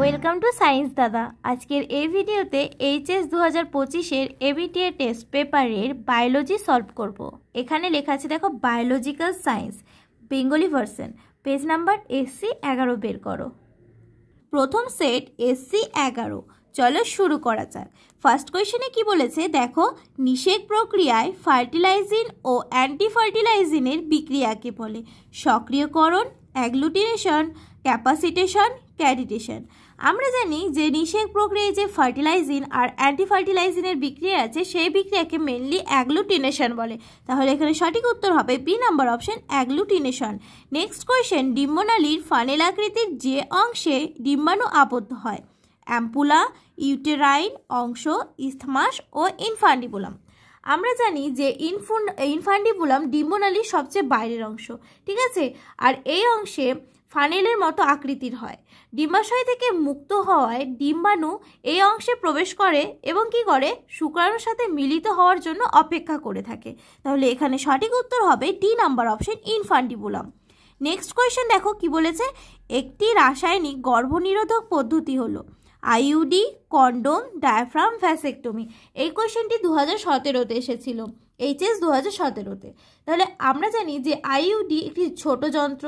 Welcome to science দাদা। আজকের এই ভিডিওতে এইচএস 2025-এর এবিটিএ টেস্ট পেপারের বায়োলজি সলভ করব। এখানে লেখা আছে দেখো, biological science Bengali version, page number SC 11 বের করো। প্রথম সেট SC 11। চলো শুরু করা যাক। ফার্স্ট কোয়েশ্চেনে কি বলেছে দেখো, নিষেক প্রক্রিয়ায় ফার্টিলাইজিন ও অ্যান্টি ফার্টিলাইজিনের বিক্রিয়াকে বলে সক্রিয়করণ, অ্যাগ্লুটিনেশন, ক্যাপাসিটেশন, ক্যারিটেশন। আমরা জানি যে নিষেক প্রক্রিয়ায় যে ফার্টিলাইজিন আর অ্যান্টি ফার্টিলাইজিনের বিক্রিয়া আছে সেই বিক্রিয়াকে মেনলি অ্যাগ্লুটিনেশন বলে। তাহলে এখানে সঠিক উত্তর হবে B number option, agglutination. Next question, ডিম্বনালীর ফানেল আকৃতির যে অংশে ডিম্বাণু আবদ্ধ হয়, অ্যাম্পুলা, ইউটেরাইন অংশ, ইসথমাস ও ইনফান্ডিবুলাম। আমরা জানি যে ইনফান্ডিবুলাম ডিম্বনালীর সবচেয়ে বাইরের অংশ, ঠিক আছে। আর এই অংশে ফানেলের মতো আকৃতির হয়। ডিম্বাশয় থেকে মুক্ত হওয়ায় ডিম্বাণু এই অংশে প্রবেশ করে এবং কি করে, শুক্রাণুর সাথে মিলিত হওয়ার জন্য অপেক্ষা করে থাকে। তাহলে এখানে সঠিক উত্তর হবে D number option, infundibulum. Next question দেখো কি বলেছে, একটি রাসায়নিক গর্ভনিরোধক পদ্ধতি হলো আইইউডি, কন্ডোম, ডায়াফ্রাম, ভ্যাসেক্টমি। এই কোয়েশ্চেনটি 2017-তে এসেছিল, এইচএস 2017-তে। তাহলে আমরা জানি যে আইইউডি একটি ছোট যন্ত্র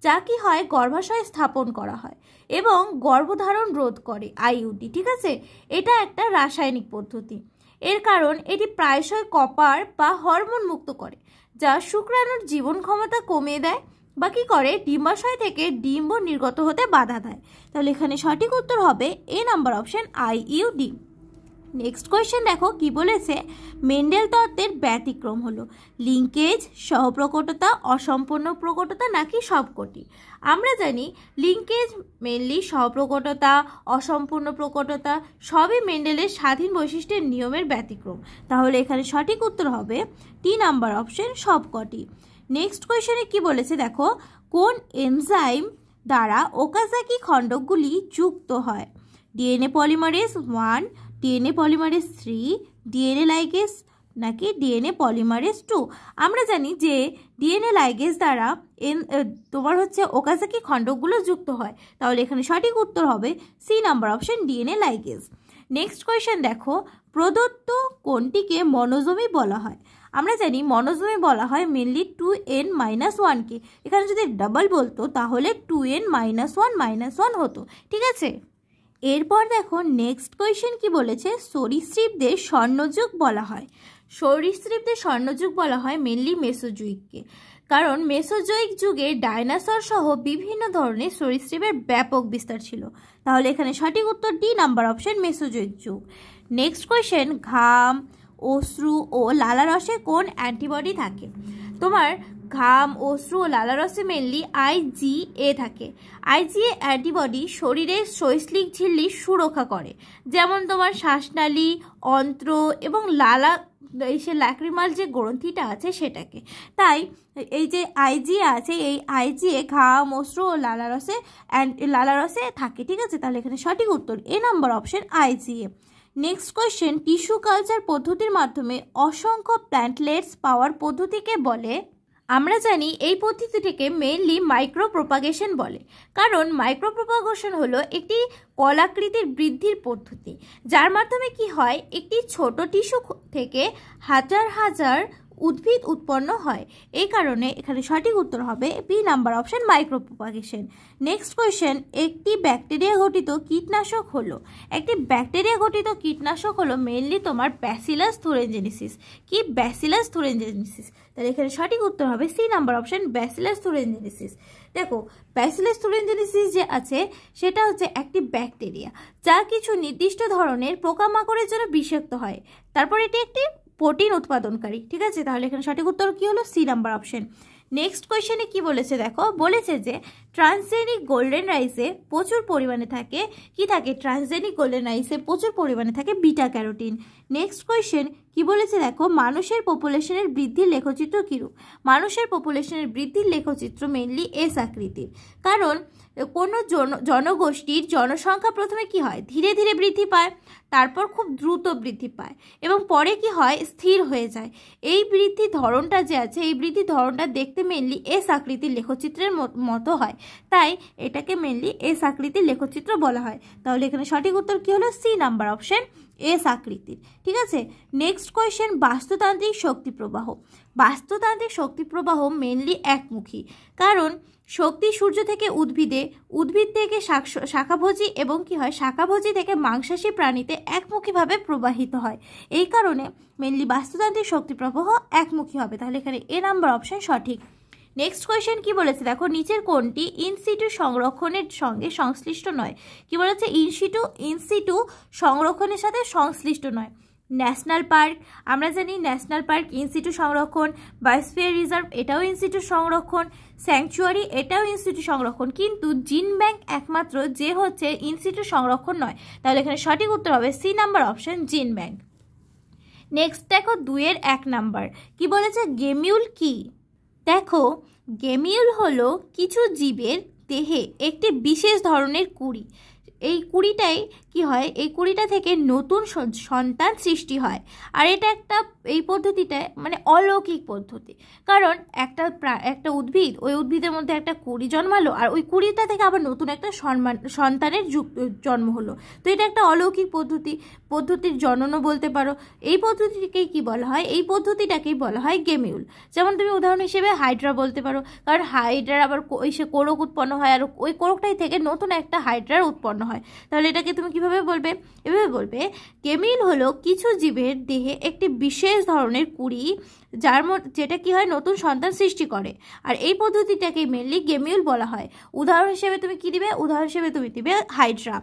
যা কি হয়, গর্ভাশয়ে স্থাপন করা হয় এবং গর্ভধারণ রোধ করে আইইউডি, ঠিক আছে। এটা একটা রাসায়নিক পদ্ধতি। এর কারণ এটি প্রায়শই কপার বা হরমোন মুক্ত করে, যা শুক্রাণুর জীবন ক্ষমতা কমিয়ে দেয় বা কি করে, ডিম্বাশয় থেকে ডিম্ব নির্গত হতে বাধা দেয়। তাহলে এখানে সঠিক উত্তর হবে A number option, IUD. Next question দেখো কি বলেছে, মেন্ডেল তত্ত্বের ব্যতিক্রম হলো লিঙ্কেজ, সহপ্রকটতা, অসম্পূর্ণ প্রকটতা নাকি সবকটি। আমরা জানি লিঙ্কেজ মেনলি সহপ্রকটতা, অসম্পূর্ণ প্রকটতা সবই মেন্ডেলের স্বাধীন বৈশিষ্ট্যের নিয়মের ব্যতিক্রম। তাহলে এখানে সঠিক উত্তর হবে টি নাম্বার অপশন, সবকটি। নেক্সট কোয়েশ্চেনে কি বলেছে দেখো, কোন এনজাইম দ্বারা ওকাজাকি খণ্ডকগুলি যুক্ত হয়, DNA polymerase 1, DNA polymerase 3, DNA ligase নাকি ডিএনএ পলিমারেজ 2। আমরা জানি যে ডিএনএ লাইগেজ দ্বারা তোমার হচ্ছে ওকাজাকি খণ্ডকগুলো যুক্ত হয়। তাহলে এখানে সঠিক উত্তর হবে C number option, DNA ligase. Next question দেখো, প্রদত্ত কোনটিকে মনোজমি বলা হয়। আমরা জানি মনোজমি বলা হয় মেনলি 2n-1কে। এখানে যদি ডাবল বলতো তাহলে 2n-1 হতো, ঠিক আছে। এরপর দেখো নেক্সট কোয়েশ্চেন কি বলেছে, সরীসৃপদের স্বর্ণযুগ বলা হয়। সরীসৃপদের স্বর্ণযুগ বলা হয় মেনলি মেসোজুইককে, কারণ মেসোজোয়িক যুগে ডাইনোসর সহ বিভিন্ন ধরনের সরীসৃপের ব্যাপক বিস্তার ছিল। তাহলে এখানে সঠিক উত্তর ডি নাম্বার অপশন, মেসোজোয়িক যুগ। নেক্সট কোয়েশ্চেন, ঘাম, অশ্রু ও লালারসে কোন অ্যান্টিবডি থাকে। তোমার ঘাম, অশ্রু ও লালারসে মেনলি IgA থাকে। IgA অ্যান্টিবডি শরীরের শৈশলিক ঝিল্লি সুরক্ষা করে, যেমন তোমার শ্বাসনালী, অন্ত্র এবং সে ল্যাক্রিমাল যে গ্রন্থিটা আছে সেটাকে। তাই এই যে IgA আছে, এই IgA ঘাম, অশ্রু ও লালারসে থাকে, ঠিক আছে। তাহলে এখানে সঠিক উত্তর A number option, IgA। Next question, tissue culture পদ্ধতির মাধ্যমে অসংখ্য প্ল্যান্টলেটস পাওয়ার পদ্ধতিকে বলে। আমরা জানি এই পদ্ধতিটিকে মেইনলি মাইক্রো প্রোপাগেশন বলে, কারণ মাইক্রো প্রোপাগেশন হলো একটি কলাকৃতির বৃদ্ধির পদ্ধতি, যার মাধ্যমে কি হয়, একটি ছোট টিস্যু থেকে হাজার হাজার উদ্ভিদ উৎপন্ন হয়। এই কারণে এখানে সঠিক উত্তর হবে B number option, micropropagation. Next question, একটি ব্যাকটেরিয়া ঘটিত কীটনাশক হলো। একটি ব্যাকটেরিয়া ঘটিত কীটনাশক হলো মেইনলি তোমার ব্যাসিলাস থুরেনজেনেসিস। কি, ব্যাসিলাস থুরেনজেনেসিস। তাহলে এখানে সঠিক উত্তর হবে সি নাম্বার অপশন, ব্যাসিলাস থুরেনজেনেসিস। দেখো ব্যাসিলাস থুরেনজেনেসিস যে আছে সেটা হচ্ছে একটি ব্যাকটেরিয়া যা কিছু নির্দিষ্ট ধরনের পোকামাকড়ের জন্য বিষাক্ত হয়, তারপর এটি একটি প্রোটিন উৎপাদনকারী, ঠিক আছে। তাহলে এখানে সঠিক উত্তর কি হলো, সি নাম্বার অপশন। নেক্সট কোয়েশ্চেনে কি বলেছে দেখো, বলেছে যে ট্রান্সজেনিক গোল্ডেন রাইসে প্রচুর পরিমাণে থাকে, কি থাকে, ট্রান্সজেনিক গোল্ডেন রাইসে প্রচুর পরিমাণে থাকে বিটা ক্যারোটিন। নেক্সট কোয়েশ্চেন, কি বলেছে দেখো, মানুষের পপুলেশনের বৃদ্ধির লেখচিত্র কিরূপ। মানুষের পপুলেশনের বৃদ্ধির লেখচিত্র মেনলি এস আকৃতির, কারণ কোনো জনগোষ্ঠীর জনসংখ্যা প্রথমে কি হয়, ধীরে ধীরে বৃদ্ধি পায়, তারপর খুব দ্রুত বৃদ্ধি পায় এবং পরে কি হয়, স্থির হয়ে যায়। এই বৃদ্ধির ধরনটা যে আছে, এই বৃদ্ধির ধরনটা দেখতে মেনলি এস আকৃতির লেখচিত্রের মতো হয়, তাই এটাকে মেনলি এস আকৃতির লেখচিত্র বলা হয়। তাহলে এখানে সঠিক উত্তর কি হলো, সি নাম্বার অপশন, এস আকৃতির। ঠিক আছে, নেক্সট কোয়েশ্চেন, বাস্তুতান্ত্রিক শক্তি প্রবাহ। বাস্তুতান্ত্রিক শক্তি প্রবাহ মেনলি একমুখী, কারণ শক্তি সূর্য থেকে উদ্ভিদে, উদ্ভিদ থেকে শাখাভোজী এবং কি হয়, শাখাভোজী থেকে মাংসাশী প্রাণীতে একমুখীভাবে প্রবাহিত হয়। এই কারণে মেনলি বাস্তুতান্ত্রিক শক্তি প্রবাহ একমুখী হবে। তাহলে এখানে এ নাম্বার অপশন সঠিক। নেক্সট কোয়েশ্চেন কি বলেছে দেখো, নিচের কোনটি ইনসিটু সংরক্ষণের সঙ্গে সংশ্লিষ্ট নয়। কি বলেছে, ইনসিটু সংরক্ষণের সাথে সংশ্লিষ্ট নয়। ন্যাশনাল পার্ক, আমরা জানি ন্যাশনাল পার্ক ইনসিটু সংরক্ষণ, বায়োস্ফিয়ার রিজার্ভ এটাও ইনসিটু সংরক্ষণ, স্যাংচুয়ারি এটাও ইনসিটু সংরক্ষণ, কিন্তু জিন ব্যাংক একমাত্র যে হচ্ছে ইনসিটু সংরক্ষণ নয়। তাহলে এখানে সঠিক উত্তর হবে সি নাম্বার অপশন, জিন ব্যাংক। নেক্সট দেখো 2-এর 1 নাম্বার, কি বলেছে, গেমিউল কি। দেখো, গেমিউল হলো কিছু জীবের দেহে একটি বিশেষ ধরনের কুড়ি। এই কুড়িটাই কি হয়, এই কুড়িটা থেকে নতুন সন্তান সৃষ্টি হয়। আর এটা এই পদ্ধতিটা মানে অলৌকিক পদ্ধতি, কারণ একটা উদ্ভিদ, ওই উদ্ভিদের মধ্যে একটা কুড়ি জন্মালো আর ওই কুড়িটা থেকে আবার নতুন একটা সন্তানের জন্ম হলো। তো এটা একটা অলৌকিক পদ্ধতির জননও বলতে পারো। এই পদ্ধতিকেই কি বলা হয়, এই পদ্ধতিটাকেই বলা হয় গেমিউল। যেমন তুমি উদাহরণ হিসেবে হাইড্রা বলতে পারো, কারণ হাইড্রার আবার সে কোরক উৎপন্ন হয় আর ওই কোরকটাই থেকে নতুন একটা হাইড্রার উৎপন্ন হয়। তাহলে এটাকে তুমি কিভাবে বলবে, এভাবে বলবে, গেমিউল হলো কিছু জীবের দেহে একটি বিশেষ ধরনের কুড়ি, যেটা কি হয়, নতুন সন্তান সৃষ্টি করে। আর এই পদ্ধতিটাকে মেনলি গেমিউল বলা হয়। উদাহরণ হিসেবে তুমি কি দিবে, উদাহরণ হিসেবে তুমি দিবে হাইড্রা।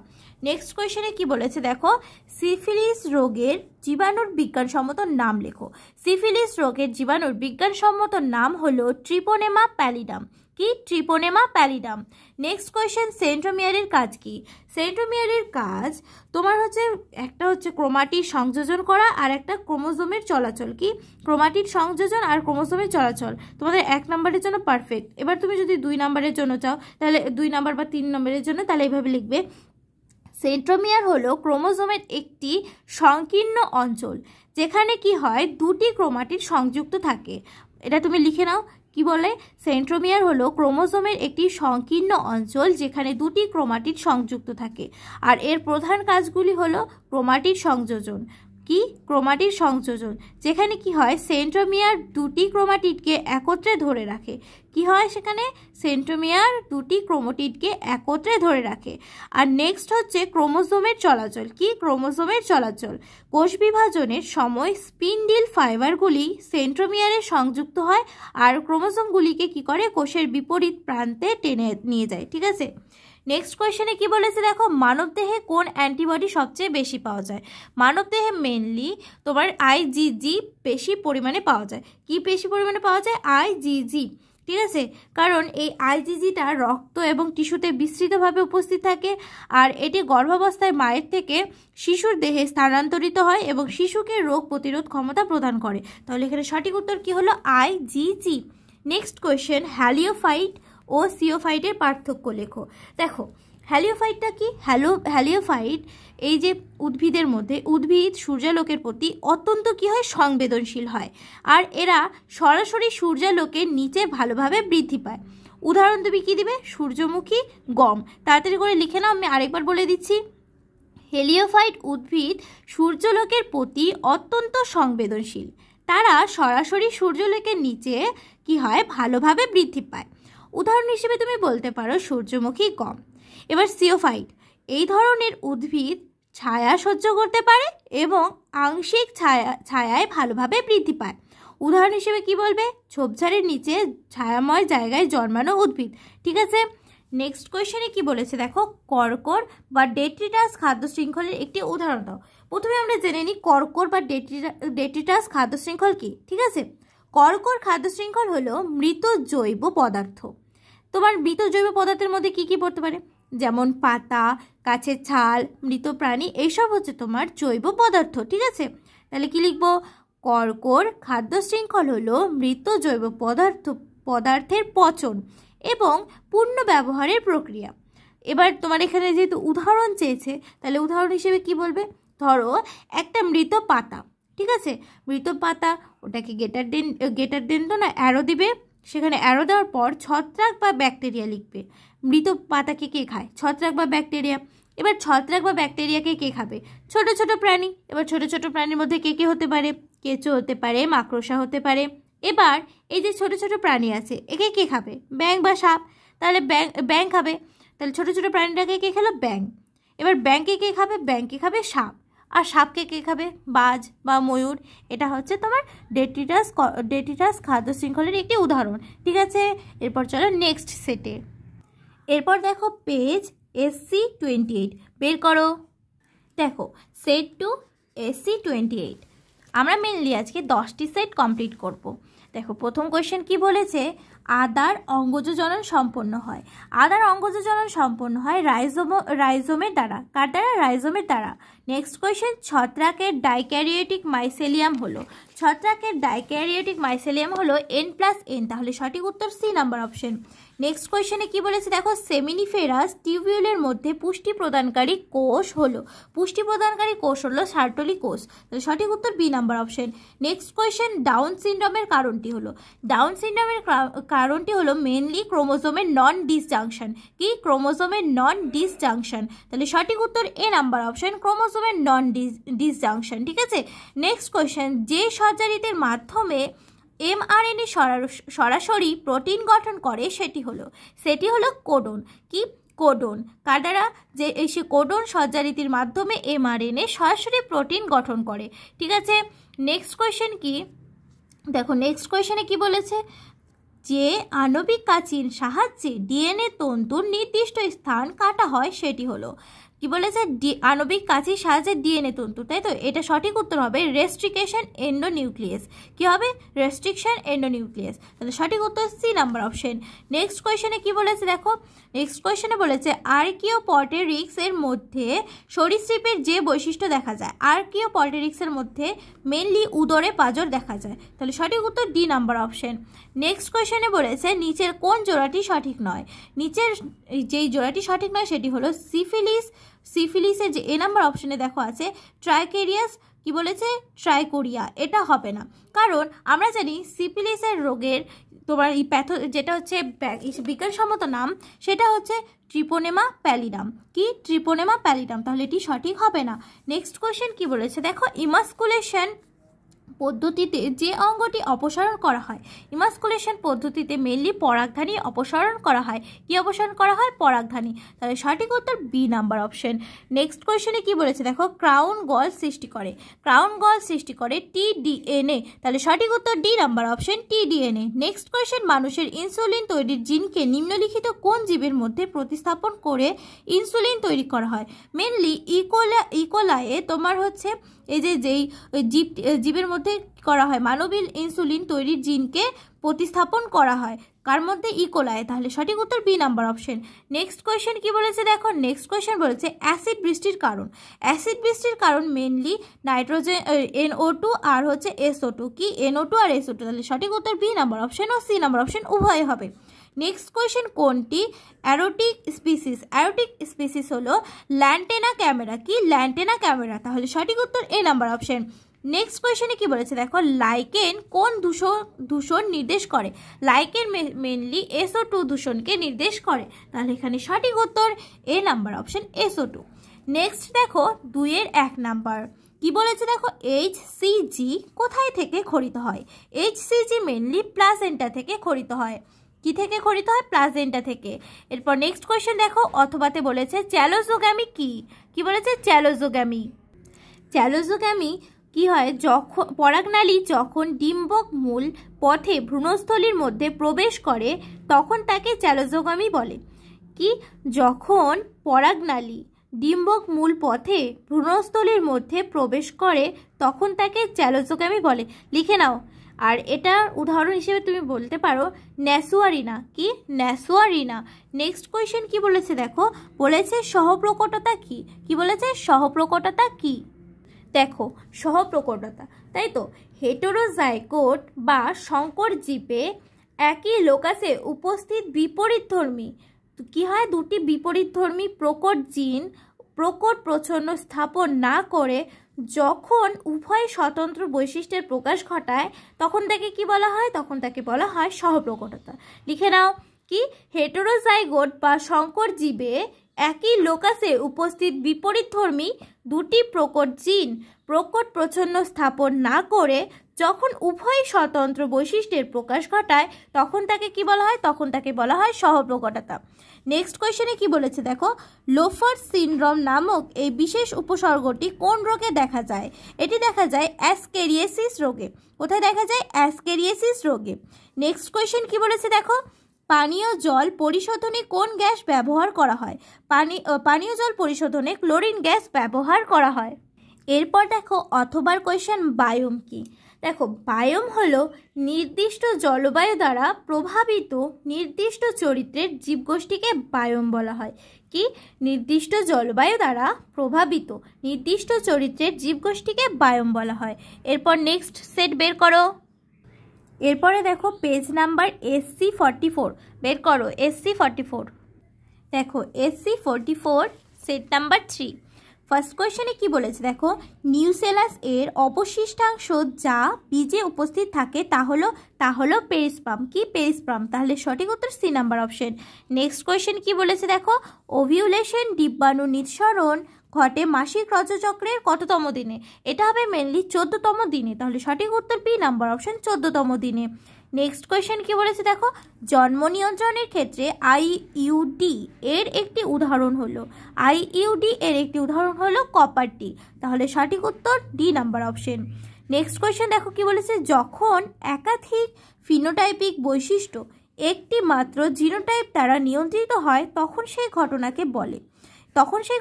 নেক্সট কোয়েশ্চেনে কি বলেছে দেখো, সিফিলিস রোগের জীবাণুর বিজ্ঞানসম্মত নাম লেখো। সিফিলিস রোগের জীবাণুর বিজ্ঞানসম্মত নাম হলো ট্রিপোনেমা প্যালিডাম। কি, ট্রিপোনেমা প্যালিডাম। নেক্সট কোয়েশ্চেন, সেন্ট্রোমিয়ারের কাজ কি। সেন্ট্রোমিয়ারের কাজ তোমার হচ্ছে, একটা হচ্ছে ক্রোমাটিড সংযোজন করা আর একটা ক্রোমোজোমের চলাচল। কি, ক্রোমাটিড সংযোজন আর ক্রোমোজোমের চলাচল তোমাদের 1 নম্বরের জন্য পারফেক্ট। এবার তুমি যদি 2 নম্বরের জন্য চাও, তাহলে 2 নম্বর বা 3 নম্বরের জন্য তাহলে এইভাবে লিখবে, সেন্ট্রোমিয়ার হলো ক্রোমোজোমের একটি সংকীর্ণ অঞ্চল যেখানে কি হয়, 2টি ক্রোমাটিড সংযুক্ত থাকে। এটা তুমি লিখে নাও, কি বলে, সেন্ট্রোমিয়ার হলো ক্রোমোজোমের একটি সংকীর্ণ অঞ্চল যেখানে 2টি ক্রোমাটিড সংযুক্ত থাকে। আর এর প্রধান কাজগুলি হলো ক্রোমাটিড সংযোজন। কি, ক্রোমাটিড সংযোজন, যেখানে কি হয়, সেন্ট্রোমিয়ার 2টি ক্রোমাটিডকে একত্রে ধরে রাখে। কি হয় সেখানে, সেন্ট্রোমিয়ার 2টি ক্রোমাটিডকে একত্রে ধরে রাখে। আর নেক্সট হচ্ছে ক্রোমোজোমের চলাচল। কি, ক্রোমোজোমের চলাচল, কোষ বিভাজনের সময় স্পিন্ডিল ফাইবারগুলি সেন্ট্রোমিয়ারে সংযুক্ত হয় আর ক্রোমোজোমগুলিকে কি করে, কোষের বিপরীত প্রান্তে টেনে নিয়ে যায়। ঠিক আছে, নেক্সট কোয়েশ্চেনে কি বলেছে দেখো, মানবদেহে কোন অ্যান্টিবডি সবচেয়ে বেশি পাওয়া যায়। মানবদেহে মেনলি তোমার আইজিজি বেশি পরিমাণে পাওয়া যায়। কি বেশি পরিমাণে পাওয়া যায়, আইজিজি। ঠিক আছে, কারণ এই আইজিজিটা রক্ত এবং টিস্যুতে বিস্তৃতভাবে উপস্থিত থাকে আর এটি গর্ভাবস্থায় মায়ের থেকে শিশুর দেহে স্থানান্তরিত হয় এবং শিশুকে রোগ প্রতিরোধ ক্ষমতা প্রদান করে। তাহলে এখানে সঠিক উত্তর কি হলো, আইজিজি। নেক্সট কোয়েশ্চেন, হ্যালিওফাইট ও সিওফাইটের পার্থক্য লেখো। দেখো, হ্যালিওফাইটটা কি, হ্যালিওফাইট এই যে উদ্ভিদের মধ্যে, উদ্ভিদ সূর্যালোকের প্রতি অত্যন্ত কি হয়, সংবেদনশীল হয় আর এরা সরাসরি সূর্যালোকের নিচে ভালোভাবে বৃদ্ধি পায়। উদাহরণ তুমি কি দিবে, সূর্যমুখী, গম। তাড়াতাড়ি করে লিখে নাও, আমি আরেকবার বলে দিচ্ছি। হেলিওফাইট উদ্ভিদ সূর্যালোকের প্রতি অত্যন্ত সংবেদনশীল, তারা সরাসরি সূর্যালোকের নিচে কি হয়, ভালোভাবে বৃদ্ধি পায়। উদাহরণ হিসেবে তুমি বলতে পারো সূর্যমুখী, গম। এবার সিওফাইট, এই ধরনের উদ্ভিদ ছায়া সহ্য করতে পারে এবং আংশিক ছায়ায় ভালোভাবে বৃদ্ধি পায়। উদাহরণ হিসেবে কি বলবে, ঝোপঝাড়ের নিচে ছায়াময় জায়গায় জন্মানো উদ্ভিদ। ঠিক আছে, নেক্সট কোয়েশ্চেনে কি বলেছে দেখো, কর্কর বা ডেট্রিটাস খাদ্য শৃঙ্খলের একটি উদাহরণ দাও। প্রথমে আমরা জেনে নিই কর্কর বা ডেট্রিটাস খাদ্য শৃঙ্খল কি। ঠিক আছে, কর্কর খাদ্য শৃঙ্খল হলো মৃত জৈব পদার্থ। তোমার মৃত জৈব পদার্থের মধ্যে কি কি পড়তে পারে, যেমন পাতা, গাছের ছাল, মৃত প্রাণী, এইসব হচ্ছে তোমার জৈব পদার্থ। ঠিক আছে, তাহলে কি লিখবো? কর্কর খাদ্য শৃঙ্খল হলো মৃত জৈব পদার্থের পচন এবং পূর্ণ ব্যবহারের প্রক্রিয়া। এবার তোমার এখানে যেহেতু উদাহরণ চেয়েছে, তাহলে উদাহরণ হিসেবে কি বলবে? ধরো একটা মৃত পাতা, ঠিক আছে, মৃত পাতা, ওটাকে গেটার দেন তো না, অ্যারো দিবে, সেখানে অ্যারো দেওয়ার পর ছত্রাক বা ব্যাকটেরিয়া লিখবে। মৃত পাতাকে কে খায়? ছত্রাক বা ব্যাকটেরিয়া। এবার ছত্রাক বা ব্যাকটেরিয়াকে কে খাবে? ছোট ছোট প্রাণী। এবার ছোট ছোট প্রাণীর মধ্যে কে কে হতে পারে? কেঁচো হতে পারে, মাকড়সা হতে পারে। এবার এই যে ছোট ছোট প্রাণী আছে, একে কে খাবে? ব্যাঙ বা সাপ। তাহলে ব্যাঙ খাবে, তাহলে ছোট ছোট প্রাণীটাকে কে খেলো? ব্যাঙ। এবার ব্যাঙকে কে খাবে? ব্যাঙকে খাবে সাপ। আর সাপকে কে খাবে? বাজ বা ময়ূর। এটা হচ্ছে তোমার ডেট্রিটাস খাদ্য শৃঙ্খলের একটি উদাহরণ, ঠিক আছে। এরপর চলো নেক্সট সেটে। এরপর দেখো পেজ SC28 বের করো। দেখো সেট 2 SC28। আমরা মেনলি আজকে 10টি সেট কমপ্লিট করব। দেখো প্রথম কোয়েশ্চেন কি বলেছে? আদার অঙ্গজজনন সম্পন্ন হয়। আদার অঙ্গজজনন সম্পন্ন হয় রাইজোমের দ্বারা। কার দ্বারা? রাইজোমের দ্বারা। নেক্সট কোয়েশ্চেন, ছত্রাকের ডাইক্যারিওটিক মাইসেলিয়াম হলো। ছত্রাকের ডাইক্যারিওটিক মাইসেলিয়াম হলো N+N, তাহলে সঠিক উত্তর সি নাম্বার অপশন। নেক্সট কোয়েশ্চেনে কি বলেছে? দেখো সেমিনিফেরাস টিউবিউলের মধ্যে পুষ্টি প্রদানকারী কোষ হলো সার্টোলি কোষ, তাহলে সঠিক উত্তর B number option. Next question, down সিনড্রোমের কারণটি হলো। ডাউন সিনড্রোমের কারণটি হলো মেনলি ক্রোমোজোমের নন ডিসজাংশন। কি? ক্রোমোজোমের নন ডিসজাংশন, তাহলে সঠিক উত্তর এ নাম্বার অপশন, ক্রোমোজোমের নন ডিসজাংশন, ঠিক আছে। নেক্সট কোয়েশ্চেন, যে সজ্জারিতের মাধ্যমে mRNA সরাসরি প্রোটিন গঠন করে সেটি হলো কোডন। কি? কোডন। কার দ্বারা? যে সে কোডন সজ্জারিতির মাধ্যমে mRNA সরাসরি প্রোটিন গঠন করে, ঠিক আছে। নেক্সট কোয়েশ্চেন কি? দেখো নেক্সট কোয়েশ্চেনে কি বলেছে? যে আণবিক কাঁচির সাহায্যে ডিএনএ তন্তুর নির্দিষ্ট স্থান কাটা হয় সেটি হলো। কি বলেছে? আণবিক কাঁচির সাহায্যে ডিএনএ তন্তু, তাই তো? এটা সঠিক উত্তর হবে রেস্ট্রিকশন এন্ডোনিউক্লিয়াস। কি হবে? রেস্ট্রিকশন এন্ডোনিউক্লিয়াস, তাহলে সঠিক উত্তর সি নাম্বার অপশন। নেক্সট কোয়েশ্চেনে কি বলেছে? দেখো নেক্সট কোয়েশ্চেনে বলেছে আর্কিওপটেরিক্সের মধ্যে সরীসৃপের যে বৈশিষ্ট্য দেখা যায়। আর্কিওপটেরিক্সের মধ্যে মেনলি উদরে পাঁজর দেখা যায়, তাহলে সঠিক উত্তর ডি নাম্বার অপশন। নেক্সট কোয়েশ্চেনে বলেছে নিচের কোন জোড়াটি সঠিক নয়? নিচের যেই জোড়াটি সঠিক নয় সেটি হলো সিফিলিসের যে এ নাম্বার অপশনে দেখো আছে ট্রাইকেরিয়াস, কি বলেছে? ট্রাইকোরিয়া। এটা হবে না, কারণ আমরা জানি সিফিলিসের রোগের তোমার এই যেটা হচ্ছে বিজ্ঞানসম্মত নাম সেটা হচ্ছে ট্রিপোনেমা প্যালিডাম। কি? ট্রিপোনেমা প্যালিডাম, তাহলে এটি সঠিক হবে না। নেক্সট কোয়েশ্চেন কি বলেছে? দেখো ইমাস্কুলেশন পদ্ধতিতে যে অঙ্গটি অপসারণ করা হয়। ইমাস্কুলেশন পদ্ধতিতে মেনলি পরাগধানী অপসারণ করা হয়। কি অপসারণ করা হয়? পরাগধানী, তাহলে সঠিক উত্তর বি নাম্বার অপশন। নেক্সট কোয়েশ্চেনে কি বলেছে? দেখো ক্রাউন গল সৃষ্টি করে টিডিএনএ, তাহলে সঠিক উত্তর D number option, T DNA. Next question, মানুষের ইনসুলিন তৈরির জিনকে নিম্নলিখিত কোন জীবের মধ্যে প্রতিস্থাপন করে ইনসুলিন তৈরি করা হয়? মেনলি ইকোলায়ে তোমার হচ্ছে এই যেই জীবের মধ্যে করা হয় মানবীয় ইনসুলিন তৈরির জিনকে প্রতিস্থাপন করা হয়। কার মধ্যে? ইকোলায়, তাহলে সঠিক উত্তর B number option. Next question কি বলেছে? দেখো নেক্সট কোয়েশ্চেন বলেছে অ্যাসিড বৃষ্টির কারণ মেনলি নাইট্রোজেন NO2 আর হচ্ছে SO2। কি? NO2 আর SO2, তাহলে সঠিক উত্তর বি নাম্বার অপশন ও সি নাম্বার অপশন উভয় হবে। নেক্সট কোয়েশ্চেন, কোনটি অ্যারোটিক স্পিসিস হলো ল্যান্টেনা ক্যামেরা। কি? ল্যান্টেনা ক্যামেরা, তাহলে সঠিক উত্তর এ নাম্বার অপশন। নেক্সট কোয়েশ্চেনে কি বলেছে? দেখো লাইকেন কোন দূষণ নির্দেশ করে? লাইকেন মেনলি SO2 দূষণকে নির্দেশ করে, তাহলে এখানে সঠিক উত্তর A number option SO2। Next দেখো 2-1 নাম্বার কি বলেছে? দেখো HCG কোথায় থেকে ক্ষরিত হয়? HCG মেনলি প্লাসেন্টা থেকে ক্ষরিত হয়। কি থেকে ক্ষরিত হয়? প্লাজেন্টা থেকে। এরপর নেক্সট কোয়েশ্চেন দেখো অথবাতে বলেছে চ্যালোজোগ্যামি কি? কি বলেছে? চ্যালোজোগ্যামি কি হয়? যখন পরাগনালী যখন ডিম্বক মূল পথে ভ্রূণস্থলীর মধ্যে প্রবেশ করে তখন তাকে চ্যালোজোগ্যামি বলে। কি? যখন পরাগনালী ডিম্বক মূল পথে ভ্রূণস্থলীর মধ্যে প্রবেশ করে তখন তাকে চ্যালোজোগ্যামি বলে, লিখে নাও। আর এটার উদাহরণ হিসেবে তুমি বলতে পারো ন্যাসুয়ারিনা। কি? ন্যাসুয়ারিনা। নেক্সট কোয়েশ্চেন কি বলেছে? দেখো বলেছে সহপ্রকটতা কি? কি বলেছে? সহপ্রকটতা কি? দেখো সহপ্রকটতা, তাই তো। হেটেরোজাইগোট বা সংকর জীবে একই লোকাসে উপস্থিত বিপরীতধর্মী কি হয়, দুটি বিপরীতধর্মী প্রকট জিন প্রকট প্রচ্ছন্ন স্থাপন না করে যখন উভয় স্বতন্ত্র বৈশিষ্ট্যের প্রকাশ ঘটায় তখন তাকে কি বলা হয়, তখন তাকে বলা হয় সহপ্রকটতা। লিখে নাও কি, হেটেরোজাইগোট বা সংকর জীবে একই লোকাসে উপস্থিত বিপরীতধর্মী দুটি প্রকট জিন প্রকট প্রচ্ছন্ন স্থাপন না করে যখন উভয় স্বতন্ত্র বৈশিষ্ট্যের প্রকাশ ঘটায় তখন তাকে কি বলা হয়, তখন তাকে বলা হয় সহপ্রকটতা। নেক্সট কোয়েশ্চেনে কি বলেছে দেখো, লোফার সিনড্রোম নামক এই বিশেষ উপসর্গটি কোন রোগে দেখা যায়? এটি দেখা যায় অ্যাসকেরিয়াসিস রোগে। কোথায় দেখা যায়? অ্যাসকেরিয়াসিস রোগে। নেক্সট কোয়েশ্চেন কি বলেছে দেখো, পানীয় জল পরিশোধনে কোন গ্যাস ব্যবহার করা হয়? পানীয় জল পরিশোধনে ক্লোরিন গ্যাস ব্যবহার করা হয়। এরপর দেখো অথবার কোয়েশ্চেন, বায়োম কি? দেখো বায়োম হলো নির্দিষ্ট জলবায়ু দ্বারা প্রভাবিত নির্দিষ্ট চরিত্রের জীবগোষ্ঠীকে বায়োম বলা হয়। কি? নির্দিষ্ট জলবায়ু দ্বারা প্রভাবিত নির্দিষ্ট চরিত্রের জীবগোষ্ঠীকে বায়োম বলা হয়। এরপর নেক্সট সেট বের করো। এরপরে দেখো পেজ নাম্বার SC44 বের করো। SC44 দেখো, SC44 সেট নাম্বার 3। ফার্স্ট কোয়েশ্চেনে কি বলেছে দেখো, নিউসেলাস এর অবশিষ্টাংশ যা বীজে উপস্থিত থাকে তা হলো পেরিস্পার্ম। কি? পেরিস্পার্ম। তাহলে সঠিক উত্তর C number option. Next question কি বলেছে দেখো, ওভিউলেশন ডিম্বাণু নিঃসরণ ঘটে মাসিক রজচক্রের কততম দিনে? এটা হবে মেনলি 14তম দিনে। তাহলে সঠিক উত্তর বি নাম্বার অপশন, 14তম দিনে। নেক্সট কোয়েশ্চেন কি বলেছে দেখো, জন্ম নিয়ন্ত্রণের ক্ষেত্রে আইইউডি এর একটি উদাহরণ হলো, আইইউডি এর একটি উদাহরণ হলো কপার টি। তাহলে সঠিক উত্তর D number option. Next question দেখো কি বলেছে, যখন একাধিক ফিনোটাইপিক বৈশিষ্ট্য একটি মাত্র জিনোটাইপ দ্বারা নিয়ন্ত্রিত হয় তখন সেই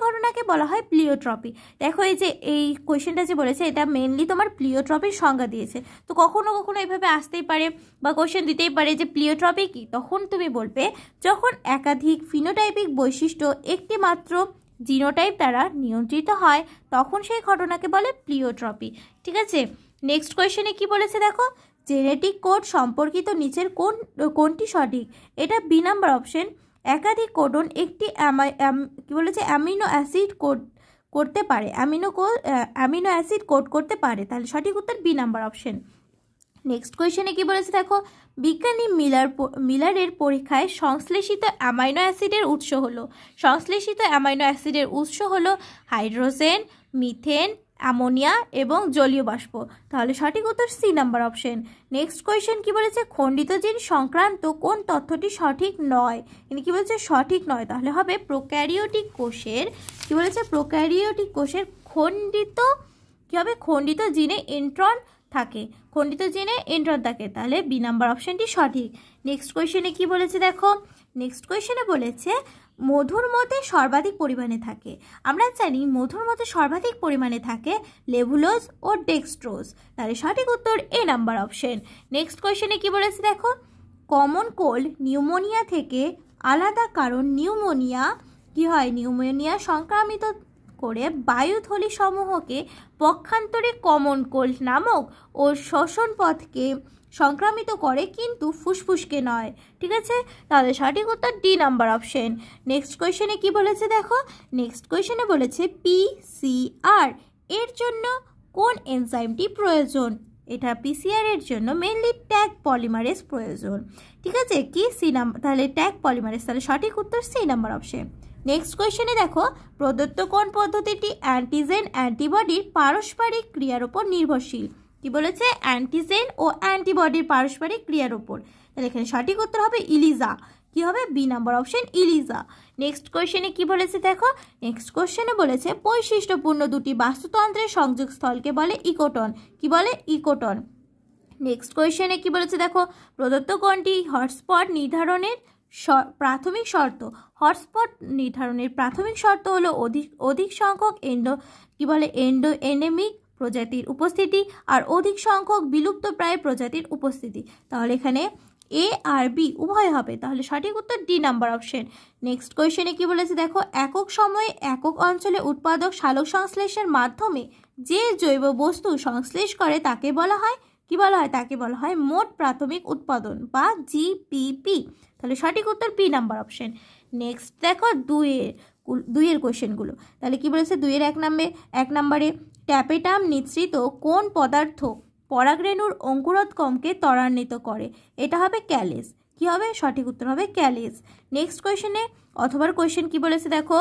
ঘটনাকে বলা হয় প্লিওট্রপি। দেখো এই কোয়েশ্চেনটা যে বলেছে এটা মেনলি তোমার প্লিওট্রপির সংজ্ঞা দিয়েছে। তো কখনো কখনো এইভাবে আসতেই পারে বা কোয়েশ্চেন দিতেই পারে যে প্লিওট্রপি কি, তখন তুমি বলবে যখন একাধিক ফিনোটাইপিক বৈশিষ্ট্য একটি মাত্র জিনোটাইপ দ্বারা নিয়ন্ত্রিত হয় তখন সেই ঘটনাকে বলে প্লিওট্রপি। ঠিক আছে। নেক্সট কোয়েশ্চেনে কি বলেছে দেখো, জেনেটিক কোড সম্পর্কিত নিচের কোনটি সঠিক? এটা বি নাম্বার অপশন। একাধিক কোডন একটি কি বলেছে অ্যামিনো অ্যাসিড কোড করতে পারে, অ্যামিনো অ্যাসিড কোড করতে পারে। তাহলে সঠিক উত্তর বি নাম্বার অপশন। নেক্সট কোয়েশ্চেনে কি বলেছে দেখো, বিজ্ঞানী মিলারের পরীক্ষায় সংশ্লেষিত অ্যামাইনো অ্যাসিডের উৎস হলো হাইড্রোজেন, মিথেন, অ্যামোনিয়া এবং জলীয় বাষ্প। তাহলে সঠিক উত্তর C number option. Next question কি বলেছে, খণ্ডিত জিন সংক্রান্ত কোন তথ্যটি সঠিক নয়? কিন্তু কি বলেছে সঠিক নয়, তাহলে হবে প্রোক্যারিওটিক কোষের কি বলেছে, প্রোক্যারিওটিক কোষের খণ্ডিত জিনে ইন্ট্রন থাকে, তাহলে বি নাম্বার অপশনটি সঠিক। নেক্সট কোয়েশ্চেনে কি বলেছে দেখো, নেক্সট কোয়েশ্চেনে বলেছে মধুর মধ্যে সর্বাধিক পরিমাণে থাকে, আমরা জানি মধুর মধ্যে সর্বাধিক পরিমাণে থাকে লেভুলোজ ও ডেক্সট্রোজ। তাহলে সঠিক উত্তর এ নাম্বার অপশন। নেক্সট কোয়েশ্চেনে কি বলেছে দেখো, কমন কোল্ড নিউমোনিয়া থেকে আলাদা, কারণ নিউমোনিয়া সংক্রামিত করে বায়ুথলি সমূহকে পক্ষান্তরে কমন কোল্ড নামক ও শ্বসন পথকে সংক্রামিত করে কিন্তু ফুসফুসকে নয়। ঠিক আছে। তাহলে সঠিক উত্তর ডি নাম্বার অপশন। নেক্সট কোয়েশ্চেনে কি বলেছে দেখো, নেক্সট কোয়েশ্চেনে বলেছে PCR এর জন্য কোন এনজাইমটি প্রয়োজন? এটা PCR এর জন্য মেইনলি ট্যাগ পলিমারেজ প্রয়োজন। ঠিক আছে। কি? সি নাম্বার, তাহলে ট্যাগ পলিমারেজ। তাহলে সঠিক উত্তর সি নাম্বার অপশন। নেক্সট কোয়েশ্চেনে দেখো, প্রদত্ত কোন পদ্ধতিটি অ্যান্টিজেন অ্যান্টিবডির পারস্পরিক ক্রিয়ার উপর নির্ভরশীল? কি বলেছে? অ্যান্টিজেন ও অ্যান্টিবডির পারস্পরিক ক্রিয়ার উপর। তাহলে এখানে সঠিক উত্তর হবে ইলিজা। কি হবে? B number option, ELISA. Next কোয়েশ্চেনে কি বলেছে দেখো, নেক্সট কোয়েশ্চেনে বলেছে বৈশিষ্ট্যপূর্ণ দুটি বাস্তুতন্ত্রের সংযোগস্থলকে বলে ইকোটন। কি বলে? ইকোটন। নেক্সট কোয়েশ্চেনে কি বলেছে দেখো, প্রদত্ত কোনটি হটস্পট নির্ধারণের প্রাথমিক শর্ত? হটস্পট নির্ধারণের প্রাথমিক শর্ত হলো অধিক সংখ্যক এন্ডেমিক প্রজাতির উপস্থিতি আর অধিক সংখ্যক বিলুপ্তপ্রায় প্রজাতির উপস্থিতি। তাহলে এখানে এ আর বি উভয় হবে, তাহলে সঠিক উত্তর ডি নাম্বার অপশন। নেক্সট কোয়েশ্চেনে কি বলেছে দেখো, একক সময়ে একক অঞ্চলে উৎপাদক সালোক সংশ্লেষের মাধ্যমে যে জৈব বস্তু সংশ্লেষ করে তাকে বলা হয় কি বলা হয়, তাকে বলা হয় মোট প্রাথমিক উৎপাদন বা জিপিপি, তাহলে সঠিক উত্তর বি নাম্বার অপশন। নেক্সট দেখো দুইয়ের কোয়েশ্চেনগুলো, তাহলে কি বলেছে দুইয়ের এক নম্বরে ট্যাপেটাম নিঃসৃত কোন পদার্থ পরাগরেণুর অঙ্কুরোদ্গমকে ত্বরান্বিত করে, এটা হবে ক্যালিস, কি হবে সঠিক উত্তর হবে ক্যালিস। নেক্সট কোয়েশ্চেনে অথবা কোয়েশ্চেন কি বলেছে দেখো,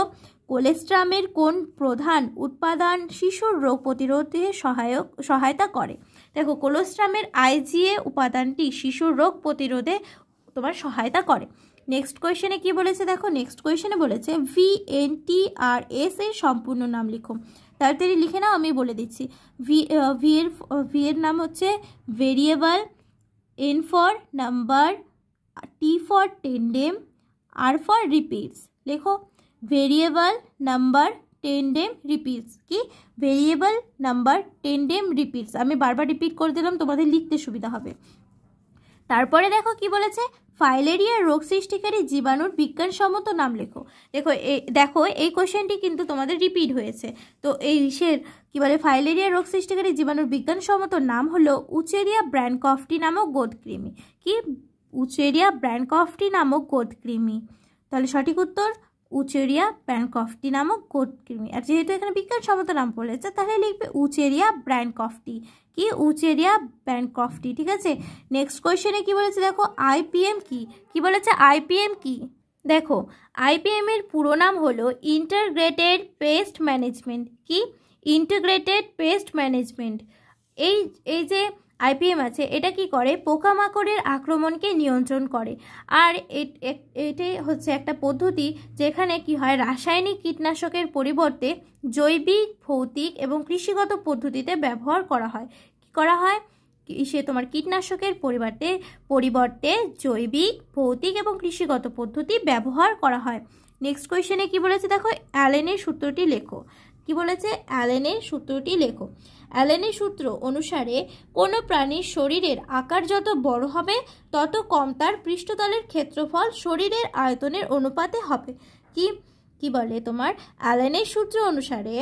কোলেস্ট্রামের কোন প্রধান উৎপাদন শিশুর রোগ প্রতিরোধে সহায়তা করে, দেখো কোলেস্ট্রামের আইজিএ উপাদানটি শিশুর রোগ প্রতিরোধে তোমার সহায়তা করে। নেক্সট কোয়েশ্চেনে কি বলেছে দেখো, নেক্সট কোয়েশ্চেনে বলেছে VNTRS এর সম্পূর্ণ নাম লিখো, তাড়াতাড়ি লিখে নাও, আমি বলে দিচ্ছি। ভি এর নাম হচ্ছে variable, N for number, T for tandem, R for repeats. লেখো ভেরিয়েবল নাম্বার টেন্ডেম রিপিটস, কি ভেরিয়েবল নাম্বার টেন্ডেম রিপিটস, আমি বারবার রিপিট করে দিলাম তোমাদের লিখতে সুবিধা হবে। তারপরে দেখো কি বলেছে, ফাইলেরিয়ার রোগ সৃষ্টিকারী জীবাণুর বিজ্ঞানসম্মত নাম লেখো। দেখো এই কোশ্চেনটি কিন্তু তোমাদের রিপিট হয়েছে, তো এই কি বলে ফাইলেরিয়া রোগ সৃষ্টিকারী জীবাণুর বিজ্ঞানসম্মত নাম হলো উচেরিয়া ব্র্যানকফটি নামক গোদকৃমি, কি উচেরিয়া ব্র্যানকফটি নামক গোদকৃমি, তাহলে সঠিক উত্তর উচেরিয়া ব্র্যানকফটি নামক গোদকৃমি। আর যেহেতু এখানে বিজ্ঞানসম্মত নাম বলেছে তাহলে লিখবে উচেরিয়া ব্র্যানকফটি, কি উচেরিয়া ব্র্যানকফটি, ঠিক আছে। নেক্সট কোয়েশ্চেনে কি বলেছে দেখো, আইপিএম কি বলেছে আইপিএম কি, দেখো আইপিএম এর পুরো নাম হলো ইন্টিগ্রেটেড পেস্ট ম্যানেজমেন্ট, কি ইন্টিগ্রেটেড পেস্ট ম্যানেজমেন্ট। এই যে আইপিএম আছে এটা কি করে, পোকামাকড়ের আক্রমণকে নিয়ন্ত্রণ করে, আর এটাই হচ্ছে একটা পদ্ধতি যেখানে কি হয় রাসায়নিক কীটনাশকের পরিবর্তে জৈবিক, ভৌতিক এবং কৃষিগত পদ্ধতিতে ব্যবহার করা হয়। কি করা হয়, তোমার কীটনাশকের পরিবর্তে জৈবিক, ভৌতিক এবং কৃষিগত পদ্ধতি ব্যবহার করা হয়। নেক্সট কোয়েশ্চেনে কি বলেছে দেখো, অ্যালেনের সূত্রটি লেখো, কি বলেছে অ্যালেনের সূত্রটি লেখো। অ্যালেনের সূত্র অনুসারে কোনো প্রাণীর শরীরের আকার যত বড় হবে তত কম তার পৃষ্ঠতলের ক্ষেত্রফল শরীরের আয়তনের অনুপাতে হবে। কি বলে তোমার অ্যালেনের সূত্র অনুসারে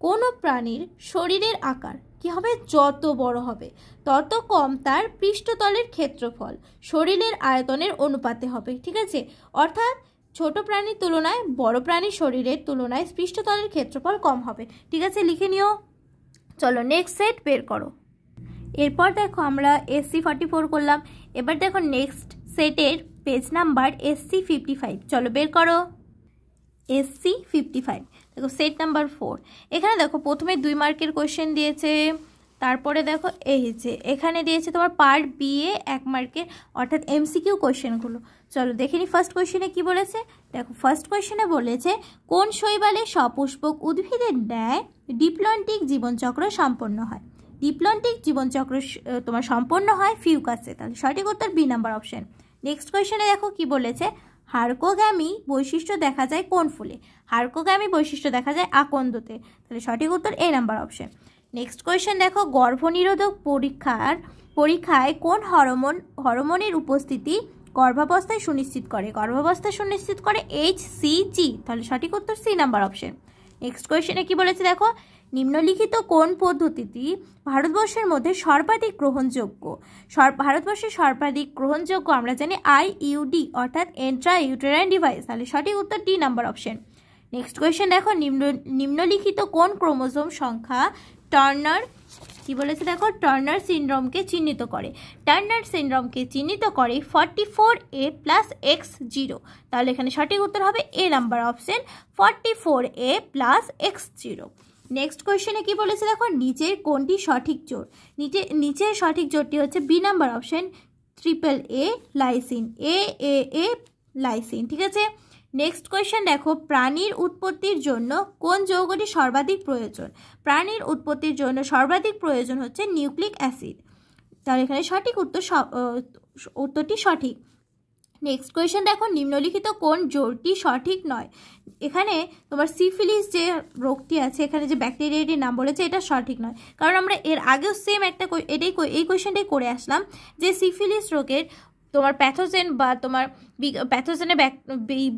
কোনো প্রাণীর শরীরের আকার কি হবে, যত বড় হবে তত কম তার পৃষ্ঠতলের ক্ষেত্রফল শরীরের আয়তনের অনুপাতে হবে, ঠিক আছে। অর্থাৎ ছোট প্রাণীর তুলনায় বড় প্রাণীর শরীরের তুলনায় পৃষ্ঠতলের ক্ষেত্রফল কম হবে, ঠিক আছে, লিখে নিও। চলো নেক্সট সেট বের করো। এরপর দেখো আমরা SC44 করলাম, এবার দেখো নেক্সট সেটের পেজ নাম্বার SC55, চলো বের করো SC55। দেখো সেট নাম্বার 4, এখানে দেখো প্রথমে 2 মার্কের কোয়েশ্চেন দিয়েছে, তারপরে দেখো এই যে এখানে দিয়েছে তোমার পার্ট বি এ 1 মার্কের, অর্থাৎ এমসিকিউ কোয়েশ্চেনগুলো। চলো দেখে নি ফার্স্ট কোয়েশ্চেনে কি বলেছে, দেখো ফার্স্ট কোয়েশ্চেনে বলেছে কোন শৈবালে সপুষ্পক উদ্ভিদের ন্যায় ডিপ্লন্টিক জীবনচক্র সম্পন্ন হয়, ডিপ্লন্টিক জীবনচক্র তোমার সম্পন্ন হয় ফিউকাসে, তাহলে সঠিক উত্তর বি নাম্বার অপশন। নেক্সট কোয়েশ্চেনে দেখো কি বলেছে, হার্কোগ্যামি বৈশিষ্ট্য দেখা যায় কোন ফুলে, হার্কোগ্যামি বৈশিষ্ট্য দেখা যায় আকন্দতে, তাহলে সঠিক উত্তর A number option. Next question দেখো, গর্ভনিরোধক পরীক্ষায় কোন হরমোনের উপস্থিতি গর্ভাবস্থায় সুনিশ্চিত করে, গর্ভাবস্থায় সুনিশ্চিত করে HCG, তাহলে সঠিক উত্তর সি নাম্বার অপশন। নেক্সট কোয়েশ্চেনে কি বলেছে দেখো, নিম্নলিখিত কোন পদ্ধতিটি ভারতবর্ষের মধ্যে সর্বাধিক গ্রহণযোগ্য, ভারতবর্ষের সর্বাধিক গ্রহণযোগ্য আমরা জানি IUD অর্থাৎ ইন্ট্রা ইউটেরাইন ডিভাইস, তাহলে সঠিক উত্তর D number option. Next question দেখো, নিম্নলিখিত কোন ক্রোমোজোম সংখ্যা টার্নার কি বলেছে দেখো, টার্নার সিনড্রোমকে চিহ্নিত করে, টার্নার সিনড্রোমকে চিহ্নিত করে 44A + X0, তাহলে এখানে সঠিক উত্তর হবে A number option 44A + X0। Next কোয়েশ্চেনে কি বলেছে দেখো, নিচের কোনটি সঠিক জোড়, নিচের সঠিক জোড়টি হচ্ছে B number option AAA lysine, AAA lysine, ঠিক আছে। নেক্সট কোয়েশ্চেন দেখো, প্রাণীর উৎপত্তির জন্য কোন যৌগটি সর্বাধিক প্রয়োজন, প্রাণীর উৎপত্তির জন্য সর্বাধিক প্রয়োজন হচ্ছে নিউক্লিক অ্যাসিড, তাহলে এখানে সঠিক উত্তরটি সঠিক। নেক্সট কোয়েশ্চেন দেখো, নিম্নলিখিত কোন জোড়টি সঠিক নয়, এখানে তোমার সিফিলিস যে রোগটি আছে এখানে যে ব্যাকটেরিয়াটির নাম বলেছে এটা সঠিক নয়, কারণ আমরা এর আগেও সেম এই কোয়েশ্চেনটাই করে আসলাম যে সিফিলিস রোগের তোমার প্যাথোজেন বা তোমার প্যাথোজেনের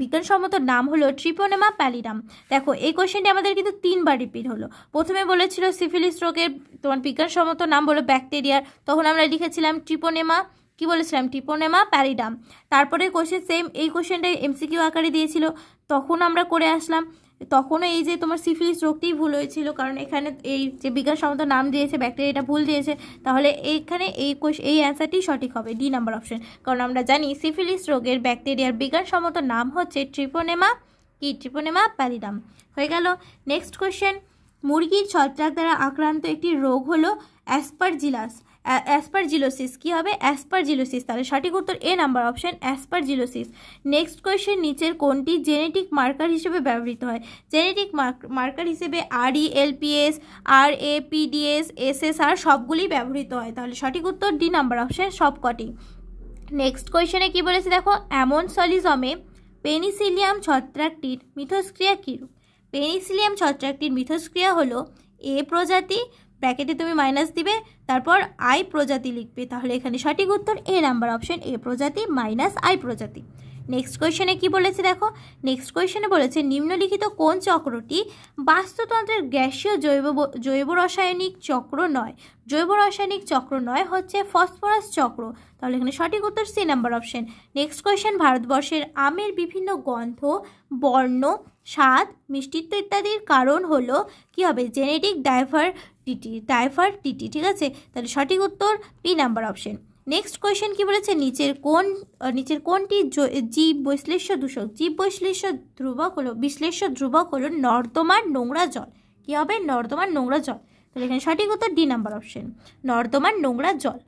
বিজ্ঞানসম্মত নাম হলো ট্রিপোনেমা প্যালিডাম। দেখো এই কোয়েশ্চেনটি আমাদের কিন্তু 3বার রিপিট হলো। প্রথমে বলেছিল সিফিলিস রোগের তোমার বিজ্ঞানসম্মত নাম বলো ব্যাকটেরিয়ার, তখন আমরা লিখেছিলাম ট্রিপোনেমা, কি বলেছিলাম ট্রিপোনেমা প্যালিডাম। তারপরে কোয়েশ্চেন সেম এই কোয়েশ্চেনটা এমসিকিউ আকারে দিয়েছিল, তখন আমরা করে আসলাম। তখনও এই যে তোমার সিফিলিস রোগটিই ভুল হয়েছিল, কারণ এখানে এই যে বিজ্ঞানসম্মত নাম দিয়েছে ব্যাকটেরিয়াটা ভুল দিয়েছে, তাহলে এইখানে এই অ্যান্সারটি সঠিক হবে, ডি নাম্বার অপশন। কারণ আমরা জানি সিফিলিস রোগের ব্যাকটেরিয়ার বিজ্ঞানসম্মত নাম হচ্ছে ট্রিপোনেমা প্যালিডাম। হয়ে গেল। নেক্সট কোয়েশ্চেন, মুরগির ছত্রাক দ্বারা আক্রান্ত একটি রোগ হলো অ্যাসপারজিলোসিস। কি হবে? অ্যাসপারজিলোসিস। তাহলে সঠিক উত্তর A number option, aspergillosis. Next question, নিচের কোনটি জেনেটিক মার্কার হিসেবে ব্যবহৃত হয়? জেনেটিক মার্কার হিসেবে RELPS, RAPDS, SSR সবগুলি ব্যবহৃত হয়। তাহলে সঠিক উত্তর ডি নাম্বার অপশন, সবকটি। নেক্সট কোয়েশ্চেনে কি বলেছে দেখো, অ্যামোনসলিজমে পেনিসিলিয়াম ছত্রাকটির মিথস্ক্রিয়া কীরূপ? পেনিসিলিয়াম ছত্রাকটির মিথস্ক্রিয়া হলো এ প্রজাতি, ব্র্যাকেটে তুমি মাইনাস দিবে, তারপর আই প্রজাতি লিখবে। তাহলে এখানে সঠিক উত্তর এ নাম্বার অপশন, এ প্রজাতি মাইনাস আই প্রজাতি। নেক্সট কোয়েশ্চেনে কি বলেছে দেখো, নেক্সট কোয়েশ্চেনে বলেছে নিম্নলিখিত কোন চক্রটি বাস্তুতন্ত্রের গ্যাসীয় জৈব রাসায়নিক চক্র নয়? জৈব রাসায়নিক চক্র নয় হচ্ছে ফসফরাস চক্র। তাহলে এখানে সঠিক উত্তর C number option. Next question, ভারতবর্ষের আমের বিভিন্ন গন্ধ, বর্ণ, স্বাদ, মিষ্টিত্ব ইত্যাদির কারণ হলো কি হবে? Genetic diversity. ঠিক আছে, তাহলে সঠিক উত্তর B number option. Next question কি বলেছে, নিচের কোনটি জীব বিশ্লেষ্য দূষক? জীব বিশ্লেষ্য ধ্রুবক হলো নর্দমার নোংরা জল। কি হবে? নর্দমার নোংরা জল। তাহলে এখানে সঠিক উত্তর ডি নাম্বার অপশন, নর্দমার নোংরা জল।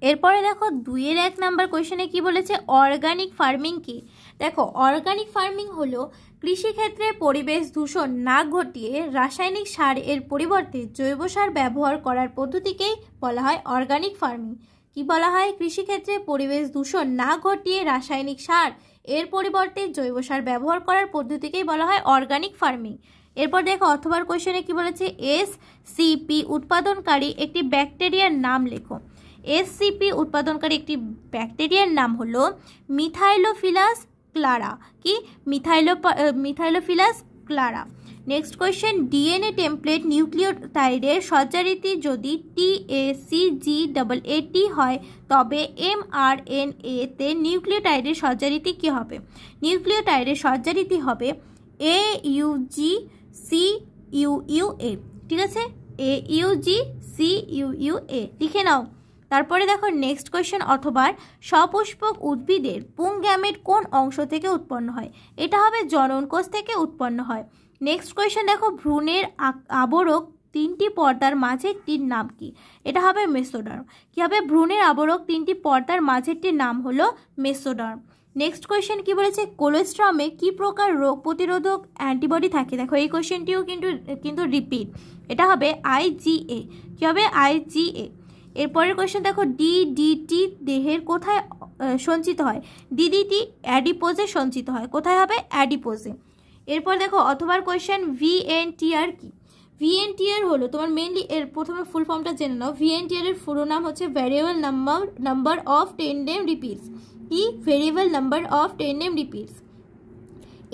এরপরে দেখো 2-1 নাম্বার কোয়েশ্চেনে কি বলেছে, অর্গানিক ফার্মিং কি? দেখো অর্গানিক ফার্মিং হলো কৃষিক্ষেত্রে পরিবেশ দূষণ না ঘটিয়ে রাসায়নিক সার এর পরিবর্তে জৈব সার ব্যবহার করার পদ্ধতিকেই বলা হয় অর্গানিক ফার্মিং। কি বলা হয়? কৃষিক্ষেত্রে পরিবেশ দূষণ না ঘটিয়ে রাসায়নিক সার এর পরিবর্তে জৈব সার ব্যবহার করার পদ্ধতিকেই বলা হয় অর্গানিক ফার্মিং। এরপর দেখো অথবার কোয়েশ্চেনে কি বলেছে, SCP উৎপাদনকারী একটি ব্যাকটেরিয়ার নাম লেখো। SCP উৎপাদনকারী একটি ব্যাকটেরিয়ার নাম হলো মিথাইলোফিলাস ক্লারা। কি? Methylophilus clara. Next question, DNA template নিউক্লিওটাইডের সজ্জারীতি যদি TACGAAT হয় তবে mRNA তে নিউক্লিওটাইডের সজ্জারীতি কি হবে? নিউক্লিওটাইডের সজ্জারীতি হবে AUGCUUA। ঠিক আছে, AUGCUUA লিখে নাও। তারপরে দেখো নেক্সট কোয়েশ্চেন, অথবা সপুষ্পক উদ্ভিদের পুংগ্যামেট কোন অংশ থেকে উৎপন্ন হয়? এটা হবে জনন কোষ থেকে উৎপন্ন হয়। নেক্সট কোয়েশ্চেন দেখো, ভ্রূণের আবরক 3টি পর্দার মাঝেরটির নাম কি? এটা হবে মেসোডার্ম। কি হবে? ভ্রূণের আবরক 3টি পর্দার মাঝেরটির নাম হলো মেসোডার্ম। নেক্সট কোয়েশ্চেন কি বলেছে, কোলেস্ট্রমে কি প্রকার রোগ প্রতিরোধক অ্যান্টিবডি থাকে? দেখো এই কোয়েশ্চেনটিও কিন্তু রিপিট, এটা হবে IgA। কি হবে? IgA। এরপরের কোয়েশ্চেন দেখো, DDT দেহের কোথায় সঞ্চিত হয়? DDT অ্যাডিপোজে সঞ্চিত হয়। কোথায় হবে? অ্যাডিপোজে। এরপর দেখো অথবার কোয়েশ্চেন, VNTR কি? VNTR হলো তোমার মেনলি এর প্রথমে ফুল ফর্মটা জেনে নাও। VNTR এর পুরো নাম হচ্ছে variable number of tandem repeats. কি? Variable number of tandem repeats.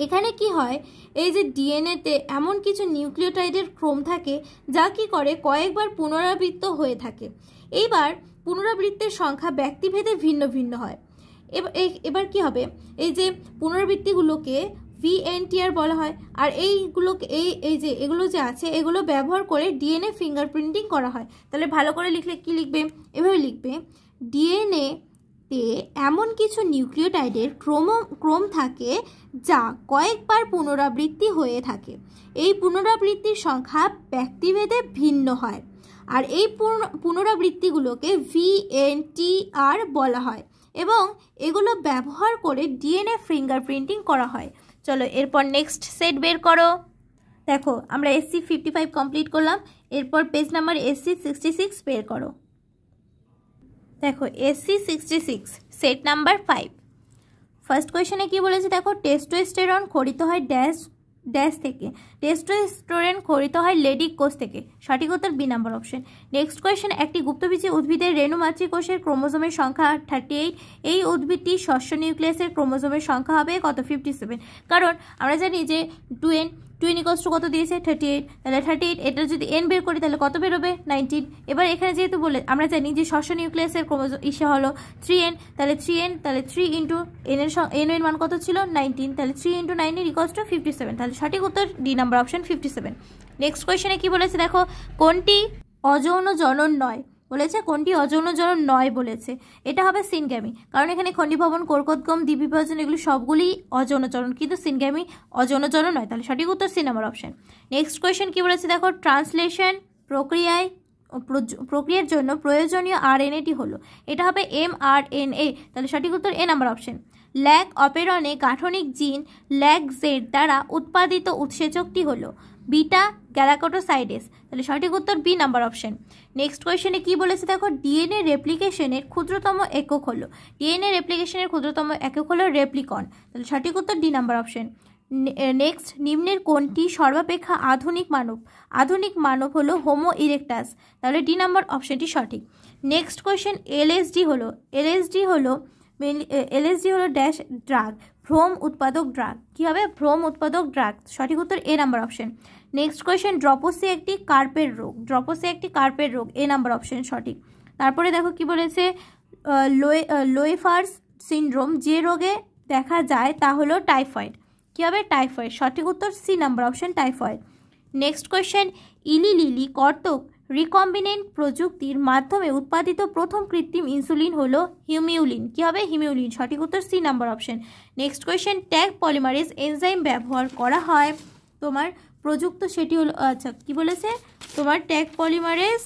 এখানে কি হয়, এই যে ডিএনএতে এমন কিছু নিউক্লিওটাইডের ক্রম থাকে যা কি করে কয়েকবার পুনরাবৃত্ত হয়ে থাকে। এইবার পুনরাবৃত্তের সংখ্যা ব্যক্তিভেদে ভিন্ন ভিন্ন হয়। এবার কি হবে, এই যে পুনরাবৃত্তিগুলোকে VNTR বলা হয়। আর এইগুলোকে এগুলো যে আছে এগুলো ব্যবহার করে ডিএনএ ফিঙ্গারপ্রিন্টিং করা হয়। তাহলে ভালো করে লিখলে কি লিখবে? এভাবে লিখবে, ডিএনএ তে এমন কিছু নিউক্লিওটাইডের ক্রম থাকে যা কয়েকবার পুনরাবৃত্তি হয়ে থাকে। এই পুনরাবৃত্তির সংখ্যা ব্যক্তিভেদে ভিন্ন হয়। আর এই পুনরাবৃত্তিগুলোকে VNTR বলা হয় এবং এগুলো ব্যবহার করে ডিএনএ ফিঙ্গারপ্রিন্টিং করা হয়। চলো এরপর নেক্সট সেট বের করো। দেখো আমরা SC 55 কমপ্লিট করলাম। এরপর পেজ নাম্বার SC 66 বের করো। দেখো SC 66 সেট নাম্বার 5। ফার্স্ট কোয়েশ্চেনে কি বলেছে দেখো, টেস্টোস্টেরন খরিত হয় ড্যাশ ড্যাশ থেকে। টেস্টোস্টেরন খরিত হয় লেডিক কোষ থেকে। সঠিক উত্তর B number option. Next question, একটি গুপ্তবীজী উদ্ভিদের রেণুমাতৃক কোষের ক্রোমোজোমের সংখ্যা 38। এই উদ্ভিদটি শস্য নিউক্লিয়াসের ক্রোমোজোমের সংখ্যা হবে কত? 57। কারণ আমরা জানি যে 2n কত দিয়েছে? 38। তাহলে 38 এটা যদি n বের করি তাহলে কত বেরোবে? 19। এবার এখানে যেহেতু বলে আমরা জানি যে শস্য নিউক্লিয়াসের ক্রোমোজোম ইসে হলো 3n, তাহলে 3 ইন্টু n এর মান কত ছিল? 19। তাহলে 3 ইন্টু 9 এর ইকুয়ালস টু 57। তাহলে সঠিক উত্তর ডি নাম্বার অপশন 57। নেক্সট কোয়েশ্চেনে কি বলেছে দেখো, কোনটি অযৌন জনন নয় বলেছে? কোনটি অযৌন জনন নয় বলেছে? এটা হবে সিনগ্যামি, কারণ এখানে খন্ডিভবন, কর্কটগম, দ্বিবিভাজন এগুলো সবগুলি অযৌন জনন, কিন্তু সিনগ্যামি অযৌন জনন নয়। তাহলে সঠিক উত্তর C number option. Next question কি বলেছে দেখো, ট্রান্সলেশন প্রক্রিয়ার জন্য প্রয়োজনীয় আরএনএটি হলো, এটা হবে mRNA। তাহলে সঠিক উত্তর এ নাম্বার অপশন। ল্যাগ অপেরনে গাঠনিক জিন ল্যাগ জেড দ্বারা উৎপাদিত উৎসেচকটি হলো বিটা গ্যালাকটোসাইডেস। তাহলে সঠিক উত্তর বি নাম্বার অপশন। নেক্সট কোয়েশ্চেনে কি বলেছে দেখো, ডিএনএ রেপ্লিকেশনের ক্ষুদ্রতম একক হলো, ডিএনএ রেপ্লিকেশনের ক্ষুদ্রতম একক হলো রেপ্লিকন। তাহলে সঠিক উত্তর ডি নাম্বার অপশন। নেক্সট, নিম্নের কোনটি সর্বাপেক্ষা আধুনিক মানব? আধুনিক মানব হলো হোমো ইরেক্টাস। তাহলে ডি নাম্বার অপশনটি সঠিক। নেক্সট কোয়েশ্চেন, এলএসডি হলো ড্যাশ ড্রাগ, ভ্রম উৎপাদক ড্রাগ। কি হবে? ভ্রম উৎপাদক ড্রাগ। সঠিক উত্তর A number option. Next question, dropsy একটি কার্পের রোগ, এ নাম্বার অপশন সঠিক। তারপরে দেখো কি বলেছে, লোয়েফার্স সিনড্রোম যে রোগে দেখা যায় তা হলো টাইফয়েড। কি হবে? টাইফয়েড। সঠিক উত্তর C number option, typhoid. Next question, Eli Lilly কর্তক রিকম্বিনেন্ট প্রযুক্তির মাধ্যমে উৎপাদিত প্রথম কৃত্রিম ইনসুলিন হলো হিমিউলিন। কি হবে? হিমিউলিন। সঠিক উত্তর C number option. Next question, Taq polymerase enzyme ব্যবহার করা হয় তোমার প্রযুক্ত, সেটি হলো আচ্ছা কি বলেছে তোমার, ট্যাগ পলিমারেজ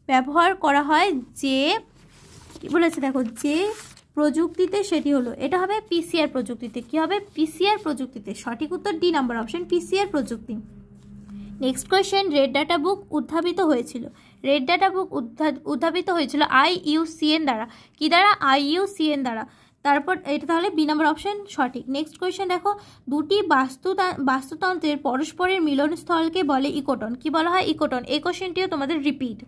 ব্যবহার করা হয় যে, কি বলেছে দেখো, যে প্রযুক্তিতে, সেটি হলো, এটা হবে পিসিআর প্রযুক্তিতে। কি হবে? পিসিআর প্রযুক্তিতে। সঠিক উত্তর ডি নাম্বার অপশন, পিসিআর প্রযুক্তি। Next question, red data book উদ্ভাবিত হয়েছিল IUCN দ্বারা। কি দ্বারা? IUCN দ্বারা। তারপর এটা তাহলে বি নাম্বার অপশন সঠিক। নেক্সট কোয়েশ্চেন দেখো, দুটি বাস্তুতন্ত্রের পরস্পরের মিলনস্থলকে বলে ইকোটন। কি বলা হয়? ইকোটন। এই কোয়েশ্চেনটিও তোমাদের রিপিট।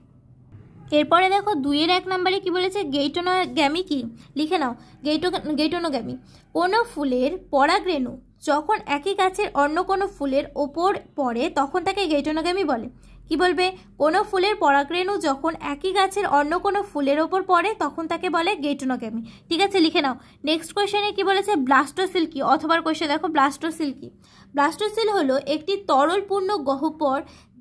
এরপরে দেখো 2-1 নম্বরে কি বলেছে, গেইটোনোগ্যামি কি? লিখে নাও, গেইটোনোগ্যামি। কোনো ফুলের পরাগরেণু যখন একই গাছের অন্য কোনো ফুলের ওপর পড়ে তখন তাকে গেইটোনোগ্যামি বলে। কি বলবে? কোনো ফুলের পরাগরেণু যখন একই গাছের অন্য কোনো ফুলের ওপর পড়ে তখন তাকে বলে গেইটোনোগ্যামি। ঠিক আছে, লিখে নাও। নেক্সট কোয়েশ্চেনে কি বলেছে, ব্লাস্টোসিল কি? অথবা কোয়েশ্চেন দেখো, ব্লাস্টোসিল কি? ব্লাস্টোসিল হলো একটি তরলপূর্ণ গহ্বর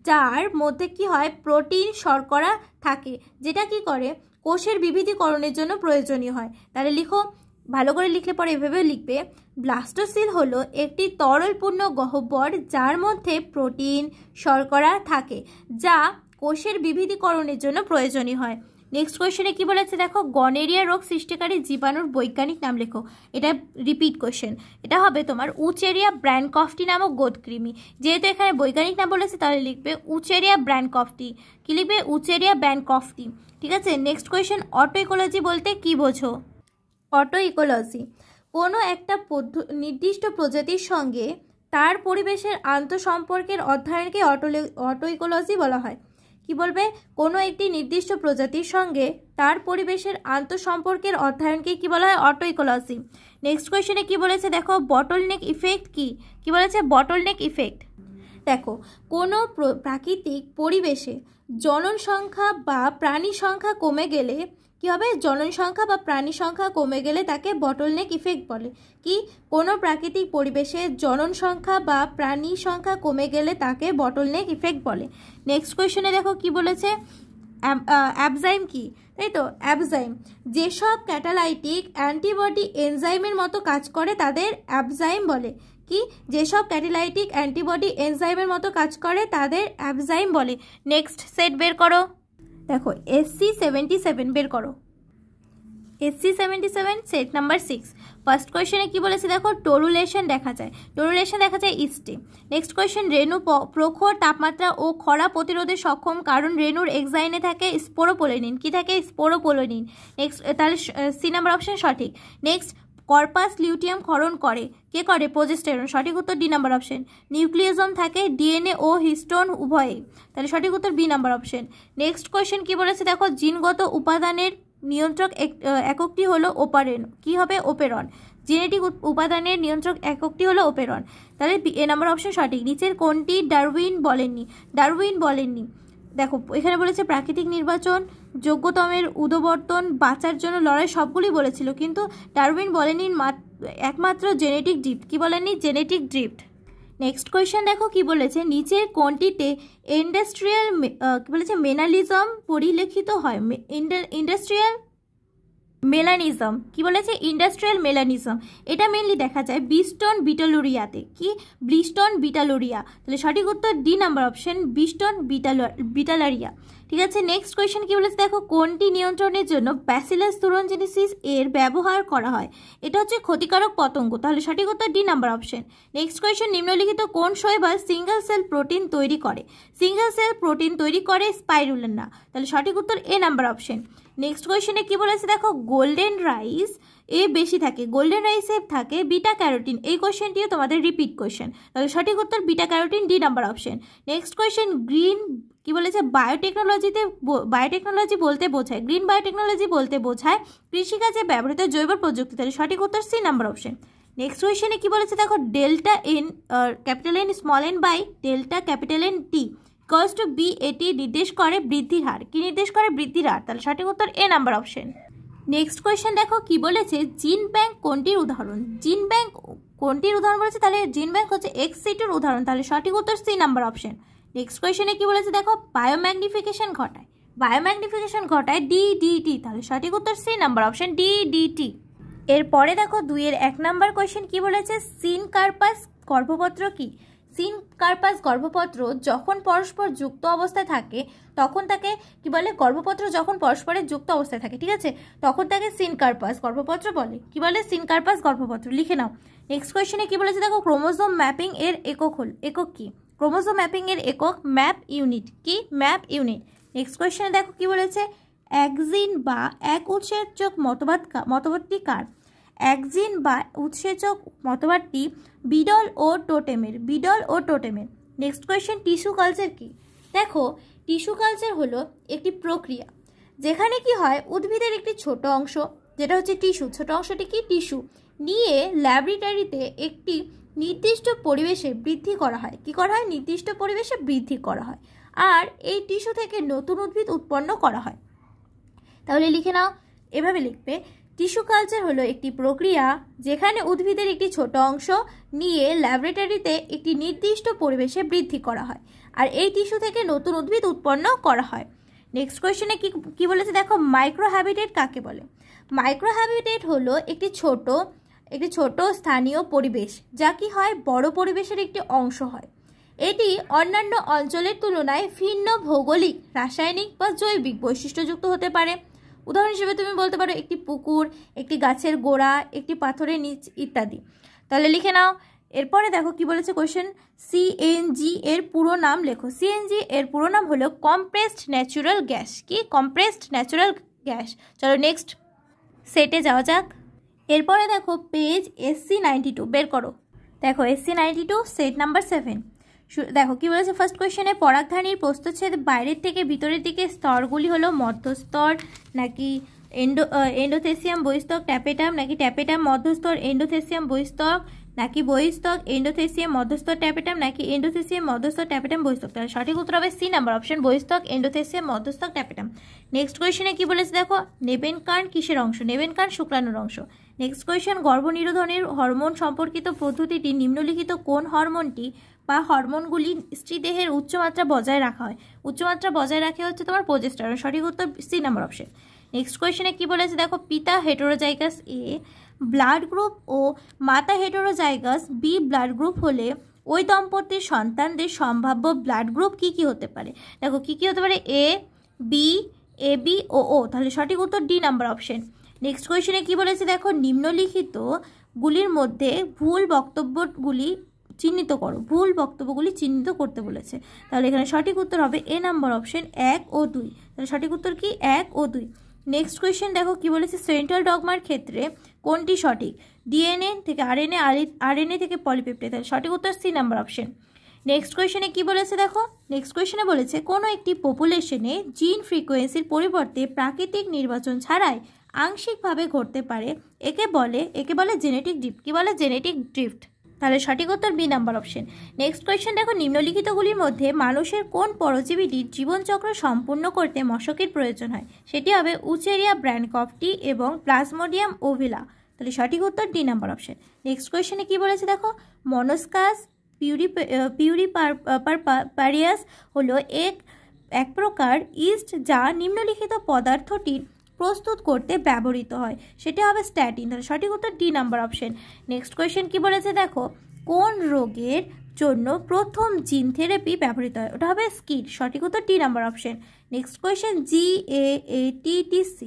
যার মধ্যে কি হয়, প্রোটিন শর্করা থাকে, যেটা কি করে, কোষের বিবিধীকরণের জন্য প্রয়োজনীয় হয়। তাহলে লিখো, ভালো করে লিখলে পরে এভাবে লিখবে, ব্লাস্টোসিল হলো একটি তরলপূর্ণ গহ্বর যার মধ্যে প্রোটিন শর্করা থাকে, যা কোষের বিবিধীকরণের জন্য প্রয়োজনীয় হয়। নেক্সট কোয়েশ্চেনে কি বলেছে দেখো, গনেরিয়া রোগ সৃষ্টিকারী জীবাণুর বৈজ্ঞানিক নাম লেখো। এটা রিপিট কোয়েশ্চেন। এটা হবে তোমার উচেরিয়া ব্র্যানকফটি নামক গোদকৃমি। যেহেতু এখানে বৈজ্ঞানিক নাম বলেছে তাহলে লিখবে উচেরিয়া ব্র্যানকফটি। কি লিখবে? উচেরিয়া ব্র্যানকফটি। ঠিক আছে। নেক্সট কোয়েশ্চেন, অটো ইকোলজি বলতে কি বোঝো? অটো ইকোলজি কোনো একটা নির্দিষ্ট প্রজাতির সঙ্গে তার পরিবেশের আন্তঃসম্পর্কের অধ্যয়নকে অটো ইকোলজি বলা হয়। কি বলবে? কোনো একটি নির্দিষ্ট প্রজাতির সঙ্গে তার পরিবেশের আন্তঃসম্পর্কের অধ্যয়নকে কি বলা হয়? Auto ecology. নেক্সট কোয়েশ্চেনে কি বলেছে দেখো, বটলনেক ইফেক্ট কি? কি বলেছে? Bottleneck effect. দেখো, কোনো প্রাকৃতিক পরিবেশে জনন সংখ্যা বা প্রাণী সংখ্যা কমে গেলে কি হবে? জনন সংখ্যা বা প্রাণী সংখ্যা কমে গেলে তাকে বটলনেক ইফেক্ট বলে। কি? কোনো প্রাকৃতিক পরিবেশে জনন সংখ্যা বা প্রাণী সংখ্যা কমে গেলে তাকে বটলনেক ইফেক্ট বলে। নেক্সট কোয়েশ্চেনে দেখো কি বলেছে, অ্যাবজাইম কি? তাই তো, অ্যাবজাইম যেসব ক্যাটালাইটিক অ্যান্টিবডি এনজাইমের মতো কাজ করে তাদের অ্যাবজাইম বলে। কি? যেসব ক্যাটালাইটিক অ্যান্টিবডি এনজাইমের মতো কাজ করে তাদের অ্যাবজাইম বলে। নেক্সট সেট বের করো। দেখো, SC77 বের করো। SC77 set number 6। ফার্স্ট কোয়েশ্চেনে কি বলেছে দেখো, টোরুলেশন দেখা যায় ইস্টে। নেক্সট কোয়েশ্চেন, রেণু প্রখর তাপমাত্রা ও খরা প্রতিরোধে সক্ষম কারণ রেণুর এক্সাইনে থাকে স্পোরোপোলিনিন। কি থাকে? স্পোরোপোলিনিন। নেক্সট, তাহলে সি নাম্বার অপশন সঠিক। নেক্সট, কর্পাস লিউটিয়াম ক্ষরণ করে, কে করে? প্রোজেস্টেরন। সঠিক উত্তর ডি নাম্বার অপশন। নিউক্লিয়াসম থাকে ডিএনএ ও হিস্টোন উভয়ে, তাহলে সঠিক উত্তর B number option. Next question কি বলেছে দেখো, জিনগত উপাদানের নিয়ন্ত্রক এককটি হলো ওপারেন, কি হবে? ওপেরন। জেনেটিক উপাদানের নিয়ন্ত্রক এককটি হলো ওপেরন, তাহলে এ নাম্বার অপশন সঠিক। নিচের কোনটি ডারউইন বলেননি? দেখো এখানে বলেছে প্রাকৃতিক নির্বাচন, যোগ্যতমের উদবর্তন, বাঁচার জন্য লড়াই, সবগুলি বলেছিল, কিন্তু ডারউইন বলেনি একমাত্র জেনেটিক ড্রিফট। কি বলেননি? Genetic drift. নেক্সট কোয়েশ্চেন দেখো কি বলেছে, নিচের কোনটিতে ইন্ডাস্ট্রিয়াল কি বলেছে মেনালিজম পরিলক্ষিত হয়? ইন্ডাস্ট্রিয়াল মেলানিজম, কি বলেছে? ইন্ডাস্ট্রিয়াল মেলানিজম। এটা মেনলি দেখা যায় বিস্টন বিটালুরিয়াতে। কি? ব্লিস্টন বিটালুরিয়া, তাহলে সঠিক উত্তর ডি নাম্বার অপশন, বিস্টন বিটালারিয়া। ঠিক আছে, নেক্সট কোয়েশ্চেন কি বলেছে দেখো, কোনটি নিয়ন্ত্রণের জন্য ব্যাসিলাস তুরনজেনেসিস এর ব্যবহার করা হয়? এটা হচ্ছে ক্ষতিকারক পতঙ্গ, তাহলে সঠিক উত্তর D number option. Next question, নিম্নলিখিত কোন শৈবাল সিঙ্গেল সেল প্রোটিন তৈরি করে? সিঙ্গেল সেল প্রোটিন তৈরি করে স্পাইরুলিনা, তাহলে সঠিক উত্তর এ নাম্বার অপশন। নেক্সট কোয়েশ্চেনে কি বলেছে দেখো, গোল্ডেন রাইস এ বেশি থাকে, গোল্ডেন রাইসে থাকে বিটা ক্যারোটিন। এই কোয়েশ্চেনটিও তোমাদের রিপিট কোয়েশ্চেন, তাহলে সঠিক উত্তর beta carotene, D number option. Next question, green কি বলেছে বায়োটেকনোলজি বলতে বোঝায়, গ্রিন বায়োটেকনোলজি বলতে বোঝায় কৃষিকাজে ব্যবহৃত জৈব প্রযুক্তি, তাহলে সঠিক উত্তর সি নাম্বার অপশন। নেক্সট কোয়েশ্চেনে কি বলেছে দেখো, delta N capital N small N by delta capital N T equals to B, এটি নির্দেশ করে বৃদ্ধির হার। কি নির্দেশ করে? বৃদ্ধির হার, তাহলে সঠিক উত্তর A number option. Next question দেখো কি বলেছে, জিন ব্যাংক কোনটির উদাহরণ? জিন ব্যাংক কোনটির উদাহরণ বলেছে? তাহলে জিন ব্যাংক হচ্ছে এক্সসিটির উদাহরণ, তাহলে সঠিক উত্তর সি নাম্বার অপশন। নেক্সট কোয়েশ্চেনে কি বলেছে দেখো, বায়োম্যাগনিফিকেশন ঘটায় ডিডিটি, তাহলে সঠিক উত্তর সি নাম্বার অপশন, ডিডিটি। এরপরে দেখো 2-এর 1 নাম্বার কোয়েশ্চেন কি বলেছে, সিনকার্পাস গর্ভপত্র কি? সিনকার্পাস গর্ভপত্র যখন পরস্পর যুক্ত অবস্থায় থাকে তখন তাকে কি বলে? গর্ভপত্র যখন পরস্পরের যুক্ত অবস্থায় থাকে, ঠিক আছে, তখন তাকে সিনকার্পাস গর্ভপত্র বলে। কি বলে? সিনকার্পাস গর্ভপত্র, লিখে নাও। নেক্সট কোয়েশ্চেনে কি বলেছে দেখো, ক্রোমোজোম ম্যাপিং এর একক কি? ক্রোমোজোম ম্যাপিং এর একক ম্যাপ ইউনিট। কি? Map unit. নেক্সট কোয়েশ্চেনে দেখো কি বলেছে, একজিন বা এক উৎসেচক মতবাদটি কার? একজিন বা উৎসেচক মতবাদটি বিডল ও টোটেমের। নেক্সট কোয়েশ্চেন, টিস্যু কালচার কি? দেখো টিস্যু কালচার হলো একটি প্রক্রিয়া যেখানে কি হয়, উদ্ভিদের একটি ছোট অংশ যেটা হচ্ছে টিস্যু, ছোট অংশটি কি? টিস্যু নিয়ে ল্যাবরেটরিতে একটি নির্দিষ্ট পরিবেশে বৃদ্ধি করা হয়। কি করা হয়? নির্দিষ্ট পরিবেশে বৃদ্ধি করা হয়, আর এই টিস্যু থেকে নতুন উদ্ভিদ উৎপন্ন করা হয়। তাহলে লিখে নাও, এভাবে লিখবে, টিস্যু কালচার হলো একটি প্রক্রিয়া যেখানে উদ্ভিদের একটি ছোট অংশ নিয়ে ল্যাবরেটরিতে একটি নির্দিষ্ট পরিবেশে বৃদ্ধি করা হয়, আর এই টিস্যু থেকে নতুন উদ্ভিদ উৎপন্ন করা হয়। নেক্সট কোয়েশ্চেনে কি বলেছে দেখো, মাইক্রো হ্যাবিটেট কাকে বলে? মাইক্রো হ্যাবিটেট হলো একটি ছোট স্থানীয় পরিবেশ যা কি হয়, বড় পরিবেশের একটি অংশ হয়। এটি অন্যান্য অঞ্চলের তুলনায় ভিন্ন ভৌগোলিক, রাসায়নিক বা জৈবিক বৈশিষ্ট্যযুক্ত হতে পারে। উদাহরণ হিসেবে তুমি বলতে পারো একটি পুকুর, একটি গাছের গোড়া, একটি পাথরের নিচ ইত্যাদি। তাহলে লিখে নাও। এরপরে দেখো কি বলেছে কোয়েশ্চেন, সিএনজি এর পুরো নাম লেখো। সিএনজি এর পুরো নাম হলো কম্প্রেসড ন্যাচুরাল গ্যাস। কি? Compressed natural gas. চলো নেক্সট সেটে যাওয়া যাক। এরপরে দেখো পেজ SC92 বের করো। দেখো SC92 সেট নাম্বার 7। দেখো কি বলেছে ফার্স্ট কোয়েশ্চেনে, পরাগধানীর প্রস্থচ্ছেদ বাইরের থেকে ভিতরের দিকে স্তরগুলি হলো মধ্যস্তর নাকি এন্ডোথেসিয়াম বহিস্তক ট্যাপেটাম, নাকি ট্যাপেটাম মধ্যস্তর এন্ডোথেসিয়াম বহিস্তক, নাকি বহিস্তক এন্ডোথেসিয়াম মধ্যস্তর ট্যাপেটাম, নাকি এন্ডোথেসিয়াম মধ্যস্তর ট্যাপেটাম বহিস্তক। তাহলে সঠিক উত্তর হবে সি নাম্বার অপশন, বহিস্তক এন্ডোথেসিয়াম মধ্যস্তক ট্যাপেটাম। নেক্সট কোয়েশ্চেনে কি বলেছে দেখো, নেবেনকার্ন কিসের অংশ? নেবেনকার্ন শুক্রাণুর অংশ। নেক্সট কোয়েশ্চেন, গর্ভনিরোধনের হরমোন সম্পর্কিত পদ্ধতিটি নিম্নলিখিত কোন হরমোনটি বা হরমোনগুলি স্ত্রীদেহের উচ্চমাত্রা বজায় রাখা হয়? উচ্চমাত্রা বজায় রাখে হচ্ছে তোমার প্রোজেস্টেরন। সঠিক উত্তর সি নাম্বার অপশন। নেক্সট কোয়েশ্চেনে কি বলেছে দেখো, পিতা হেটেরোজাইগাস এ ব্লাড গ্রুপ ও মাতা হেটেরোজাইগাস বি ব্লাড গ্রুপ হলে ওই দম্পতির সন্তানদের সম্ভাব্য ব্লাড গ্রুপ কি কি হতে পারে? দেখো কি কি হতে পারে, এ বি, এ বি ও ও, তাহলে সঠিক উত্তর ডি নাম্বার অপশন। নেক্সট কোয়েশ্চেনে কি বলেছে দেখো, নিম্নলিখিত গুলির মধ্যে ভুল বক্তব্যগুলি চিহ্নিত করো। ভুল বক্তব্যগুলি চিহ্নিত করতে বলেছে, তাহলে এখানে সঠিক উত্তর হবে এ নাম্বার অপশন 1 ও 2। তাহলে সঠিক উত্তর কি 1 ও 2। নেক্সট কোয়েশ্চেন দেখো কি বলেছে, সেন্ট্রাল ডগমার ক্ষেত্রে কোনটি সঠিক? ডিএনএ থেকে আরএনএ, আরএনএ থেকে পলিপেপটাইড। তাহলে সঠিক উত্তর সি নাম্বার অপশন। নেক্সট কোয়েশ্চেনে কি বলেছে দেখো, নেক্সট কোয়েশ্চেনে বলেছে কোনো একটি পপুলেশনে জিন ফ্রিকোয়েন্সির পরিবর্তে প্রাকৃতিক নির্বাচন ছাড়াই আংশিকভাবে ঘটতে পারে, একে বলে জেনেটিক ড্রিফট। কি বলে? Genetic drift. তাহলে সঠিক উত্তর B number option. Next question দেখো, নিম্নলিখিতগুলির মধ্যে মানুষের কোন পরজীবীটির জীবনচক্র সম্পূর্ণ করতে মশকের প্রয়োজন হয়? সেটি হবে উচেরিয়া ব্র্যান্ডকফটি এবং প্লাজমোডিয়াম ওভিলা। তাহলে সঠিক উত্তর ডি নাম্বার অপশন। নেক্সট কোয়েশ্চেনে কি বলেছে দেখো, মনস্কাস পিউরিপারিয়াস হলো এক প্রকার ইস্ট যা নিম্নলিখিত পদার্থটির প্রস্তুত করতে ব্যবহৃত হয়, সেটা হবে স্ট্যাটিন। তাহলে সঠিক উত্তর D number option. Next question কি বলেছে দেখো, কোন রোগের জন্য প্রথম জিন থেরাপি ব্যবহৃত হয়? ওটা হবে স্কিড। সঠিক উত্তর D number option. Next question, GAATTC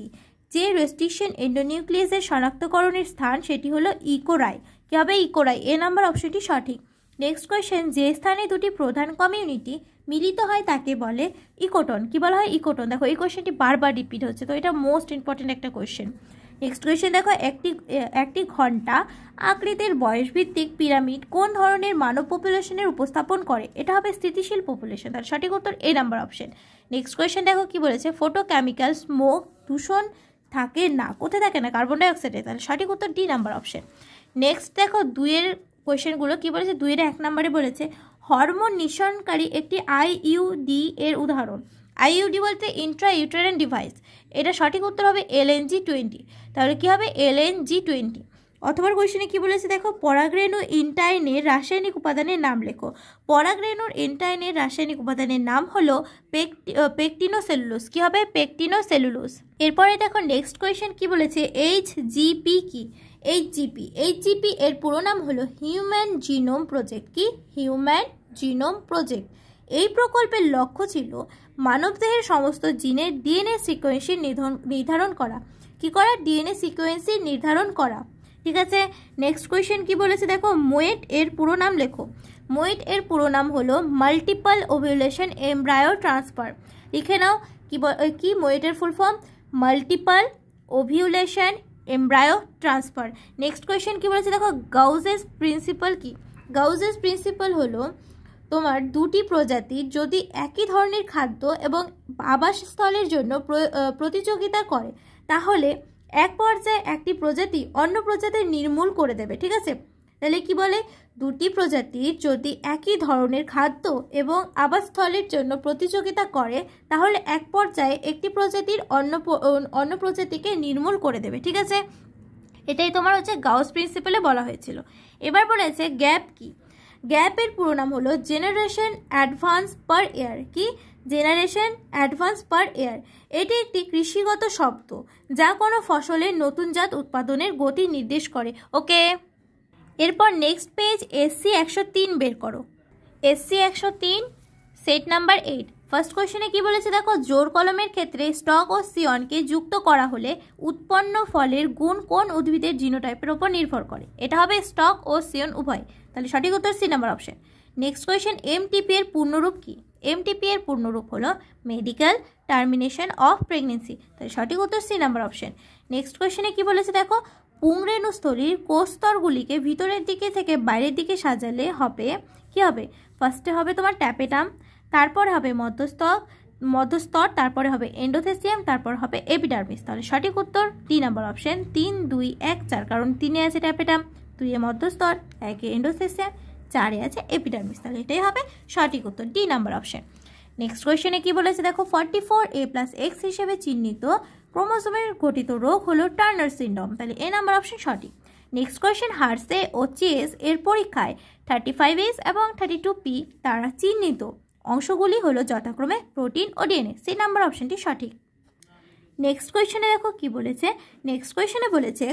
যে রেস্ট্রিকশন এন্ডোনিউক্লিয়াসের শনাক্তকরণের স্থান সেটি হলো ইকোরাই। কি হবে? ইকোরাই। এ নাম্বার অপশনটি সঠিক। নেক্সট কোয়েশ্চেন, যে স্থানে দুটি প্রধান কমিউনিটি মিলিত হয় তাকে বলে ইকোটন। কি বলা হয়? ইকোটন। দেখো এই কোয়েশ্চেনটি বারবার রিপিট হচ্ছে, তো এটা মোস্ট ইম্পর্টেন্ট একটা কোয়েশ্চেন। নেক্সট কোয়েশ্চেন দেখো, একটি ঘন্টা আকৃতির বয়সভিত্তিক পিরামিড কোন ধরনের মানব পপুলেশনের উপস্থাপন করে? এটা হবে স্থিতিশীল পপুলেশন। তার সঠিক উত্তর A number option. Next question দেখো কি বলেছে, ফটোকেমিক্যাল স্মোক দূষণ থাকে না, কোথায় থাকে না? কার্বন ডাইঅক্সাইডে। তাহলে সঠিক উত্তর ডি নাম্বার অপশন। নেক্সট দেখো দুইয়ের কোয়েশ্চেনগুলো কি বলেছে, 2-এর 1 নম্বরে বলেছে হরমোন নিঃসরণকারী একটি আইইউডি এর উদাহরণ। আইইউডি বলতে ইন্ট্রা ইউটেরাইন ডিভাইস। এটা সঠিক উত্তর হবে LNG-20। তাহলে কি হবে? LNG-20। অথবা কোয়েশ্চেনে কি বলেছে দেখো, পরাগরেণু ইন্টাইনের রাসায়নিক উপাদানের নাম লেখো। পরাগরেণুর ইন্টাইনের রাসায়নিক উপাদানের নাম হলো পেকটিনোসেলুলোজ। কি হবে? পেকটিনোসেলুলোজ। এরপরে দেখো নেক্সট কোয়েশ্চেন কি বলেছে, HGP কি? এইচজিপি এর পুরো নাম হলো হিউম্যান জিনোম প্রজেক্ট। কি? Human genome project. এই প্রকল্পের লক্ষ্য ছিল মানবদেহের সমস্ত জিনের ডিএনএ সিকোয়েন্সি নির্ধারণ করা। কি করা? ডিএনএ সিকোয়েন্সি নির্ধারণ করা। ঠিক আছে। নেক্সট কোয়েশ্চেন কি বলেছে দেখো, মোয়েট এর পুরো নাম লেখো। মোয়েট এর পুরো নাম হলো মাল্টিপল ওভিউলেশন এমব্রায়ো ট্রান্সফার। লিখে নাও। কি মোয়েটের full form? Multiple ovulation embryo transfer. Next question কি বলেছে দেখো, গাউসেস প্রিন্সিপাল কি? গাউসেস প্রিন্সিপাল হলো তোমার দুটি প্রজাতির যদি একই ধরনের খাদ্য এবং আবাসস্থলের জন্য প্রতিযোগিতা করে তাহলে এক পর্যায়ে একটি প্রজাতি অন্য প্রজাতি নির্মূল করে দেবে। ঠিক আছে। তাহলে কি বলে, দুটি প্রজাতির যদি একই ধরনের খাদ্য এবং আবাসস্থলের জন্য প্রতিযোগিতা করে তাহলে এক পর্যায়ে একটি প্রজাতির অন্য প্রজাতিকে নির্মূল করে দেবে। ঠিক আছে। এটাই তোমার হচ্ছে গাউস প্রিন্সিপালে বলা হয়েছিল। এবার বলেছে গ্যাপ কি? গ্যাপের পুরো নাম হলো জেনারেশন অ্যাডভান্স পার ইয়ার। কি? জেনারেশন অ্যাডভান্স পার ইয়ার। এটি একটি কৃষিগত শব্দ যা কোনো ফসলের নতুন জাত উৎপাদনের গতি নির্দেশ করে। ওকে। এরপর নেক্সট পেজ SC 103 বের করো। SC 103 set number 8। ফার্স্ট কোয়েশ্চেনে কি বলেছে দেখো, জোর কলমের ক্ষেত্রে স্টক ও সিয়নকে যুক্ত করা হলে উৎপন্ন ফলের গুণ কোন উদ্ভিদের জিনোটাইপের উপর নির্ভর করে? এটা হবে স্টক ও সিয়ন উভয়। তাহলে সঠিক উত্তর C number option. Next question, MTP এর পূর্ণরূপ কি? MTP এর পূর্ণরূপ হলো মেডিকেল টার্মিনেশন অফ প্রেগনেন্সি। তাহলে সঠিক উত্তর সি নাম্বার অপশন। নেক্সট কোয়েশ্চেনে কি বলেছে দেখো, পুংরেণুস্থলীর কোষস্তরগুলিকে ভিতরের দিকে থেকে বাইরের দিকে সাজালে হবে কি হবে? ফার্স্টে হবে তোমার ট্যাপেটাম, তারপরে হবে মধ্যস্তর, তারপরে হবে এন্ডোথেসিয়াম, তারপর হবে এপিডার্মিস। তাহলে সঠিক উত্তর ডি নাম্বার অপশন 3, 2, 1, 4। কারণ 3-এ আছে ট্যাপেটাম, 2-এ মধ্যস্তর, 1-এ এন্ডোথেসিয়াম, 4-এ আছে এপিডার্মিস। তাহলে এটাই হবে সঠিক উত্তর ডি নাম্বার অপশন। নেক্সট কোয়েশ্চেনে কি বলেছে দেখো, 44A+X হিসেবে চিহ্নিত ক্রোমোসোমের গঠিত রোগ হলো টার্নার সিনড্রোম। তাহলে এ নাম্বার অপশন সঠিক। নেক্সট কোয়েশ্চেন, হার্সে ও চেস এর পরীক্ষায় 35S এবং 32P দ্বারা চিহ্নিত অংশগুলি হলো যথাক্রমে প্রোটিন ও ডিএনএ। সি নাম্বার অপশনটি সঠিক। নেক্সট কোয়েশ্চেনে দেখো কি বলেছে, নেক্সট কোয়েশ্চেনে বলেছে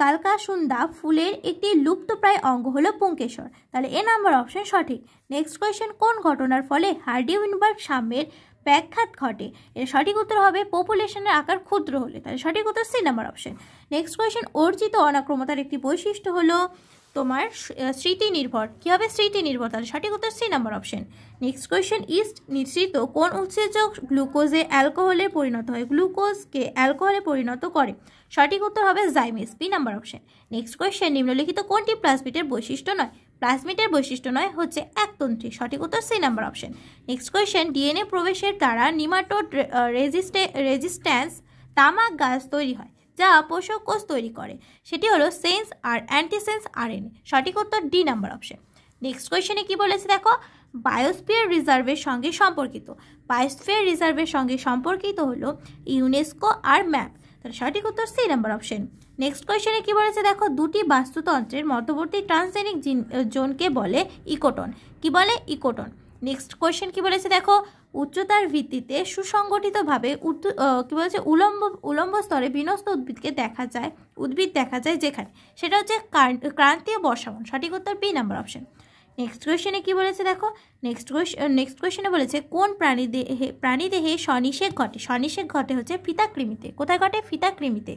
কালকাসুন্দা ফুলের একটি লুপ্তপ্রায় অঙ্গ হলো পুংকেশর। তাহলে এ নাম্বার অপশন সঠিক। নেক্সট কোয়েশ্চেন, কোন ঘটনার ফলে হার্ডি-উইনবার্গ সাম্যের ব্যাঘাত ঘটে? এর সঠিক উত্তর হবে পপুলেশনের আকার ক্ষুদ্র হলে। তাহলে সঠিক উত্তর C number option. Next question, অর্জিত অনাক্রমতার একটি বৈশিষ্ট্য হলো তোমার স্মৃতি নির্ভর। কী হবে? স্মৃতি নির্ভর। তাহলে সঠিক উত্তর C number option. Next question, yeast নিঃসৃত কোন উৎসেচক গ্লুকোজে অ্যালকোহলে পরিণত হয়? গ্লুকোজকে অ্যালকোহলে পরিণত করে। সঠিক উত্তর হবে zymase, B number option. Next question, নিম্নলিখিত কোনটি প্লাজমিডের বৈশিষ্ট্য নয়? প্লাজমিডের বৈশিষ্ট্য নয় হচ্ছে একতন্ত্রী। সঠিক উত্তর C number option. Next question, DNA প্রবেশের দ্বারা নিমাটোড রেজিস্ট্যান্স তামাক গাছ তৈরি হয় যা পোষক কোষ তৈরি করে, সেটি হলো সেন্স আর অ্যান্টিসেন্স আরএনএ। সঠিক উত্তর ডি নাম্বার অপশন। নেক্সট কোয়েশ্চেনে কি বলেছে দেখো, বায়োস্ফিয়ার রিজার্ভের সঙ্গে সম্পর্কিত। বায়োস্ফিয়ার রিজার্ভের সঙ্গে সম্পর্কিত হলো ইউনেস্কো আর ম্যাপ। তাহলে সঠিক উত্তর সি নাম্বার অপশন। নেক্সট কোয়েশ্চেনে কি বলেছে দেখো, দুটি বাস্তুতন্ত্রের মধ্যবর্তী ট্রান্সজেনিক জোনকে বলে ইকোটন। কি বলে? ইকোটন। নেক্সট কোয়েশ্চেন কি বলেছে দেখো, উচ্চতার ভিত্তিতে সুসংগঠিতভাবে কি বলেছে উলম্ব স্তরে বিন্যস্ত উদ্ভিদ দেখা যায় যেখানে, সেটা হচ্ছে ক্রান্তীয় বর্ষাবন। সঠিক উত্তর বি নাম্বার অপশন। নেক্সট কোয়েশ্চেনে কি বলেছে দেখো, নেক্সট কোয়েশ্চেনে বলেছে কোন প্রাণীদেহে স্বনিষেক ঘটে? স্বনিষেক ঘটে হচ্ছে ফিতাকৃমিতে। কোথায় ঘটে? ফিতাকৃমিতে।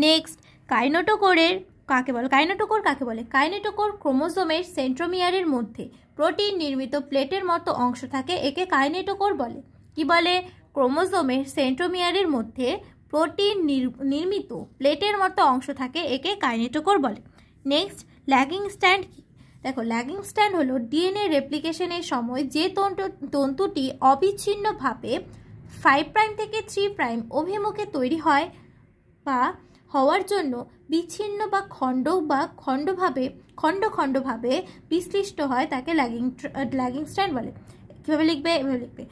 নেক্সট, কাইনেটোকোরের কাকে বলে? কাইনেটোকোর কাকে বলে? কাইনেটোকোর ক্রোমোজোমের সেন্ট্রোমিয়ারের মধ্যে প্রোটিন নির্মিত প্লেটের মতো অংশ থাকে, একে কাইনেটোকোর বলে। কি বলে? ক্রোমোজোমের সেন্ট্রোমিয়ারের মধ্যে প্রোটিন নির্মিত প্লেটের মতো অংশ থাকে, একে কাইনেটোকোর বলে। নেক্সট, ল্যাগিং স্ট্যান্ড কি? দেখো, ল্যাগিং স্ট্যান্ড হলো ডিএনএ রেপ্লিকেশনের সময় যে তন্তুটি অবিচ্ছিন্নভাবে 5' থেকে 3' অভিমুখে তৈরি হয় বা হওয়ার জন্য বিচ্ছিন্ন বা খণ্ডভাবে বিশ্লিষ্ট হয়, তাকে ল্যাগিং স্ট্র্যান্ড বলে। কীভাবে লিখবে? এভাবে লিখবে,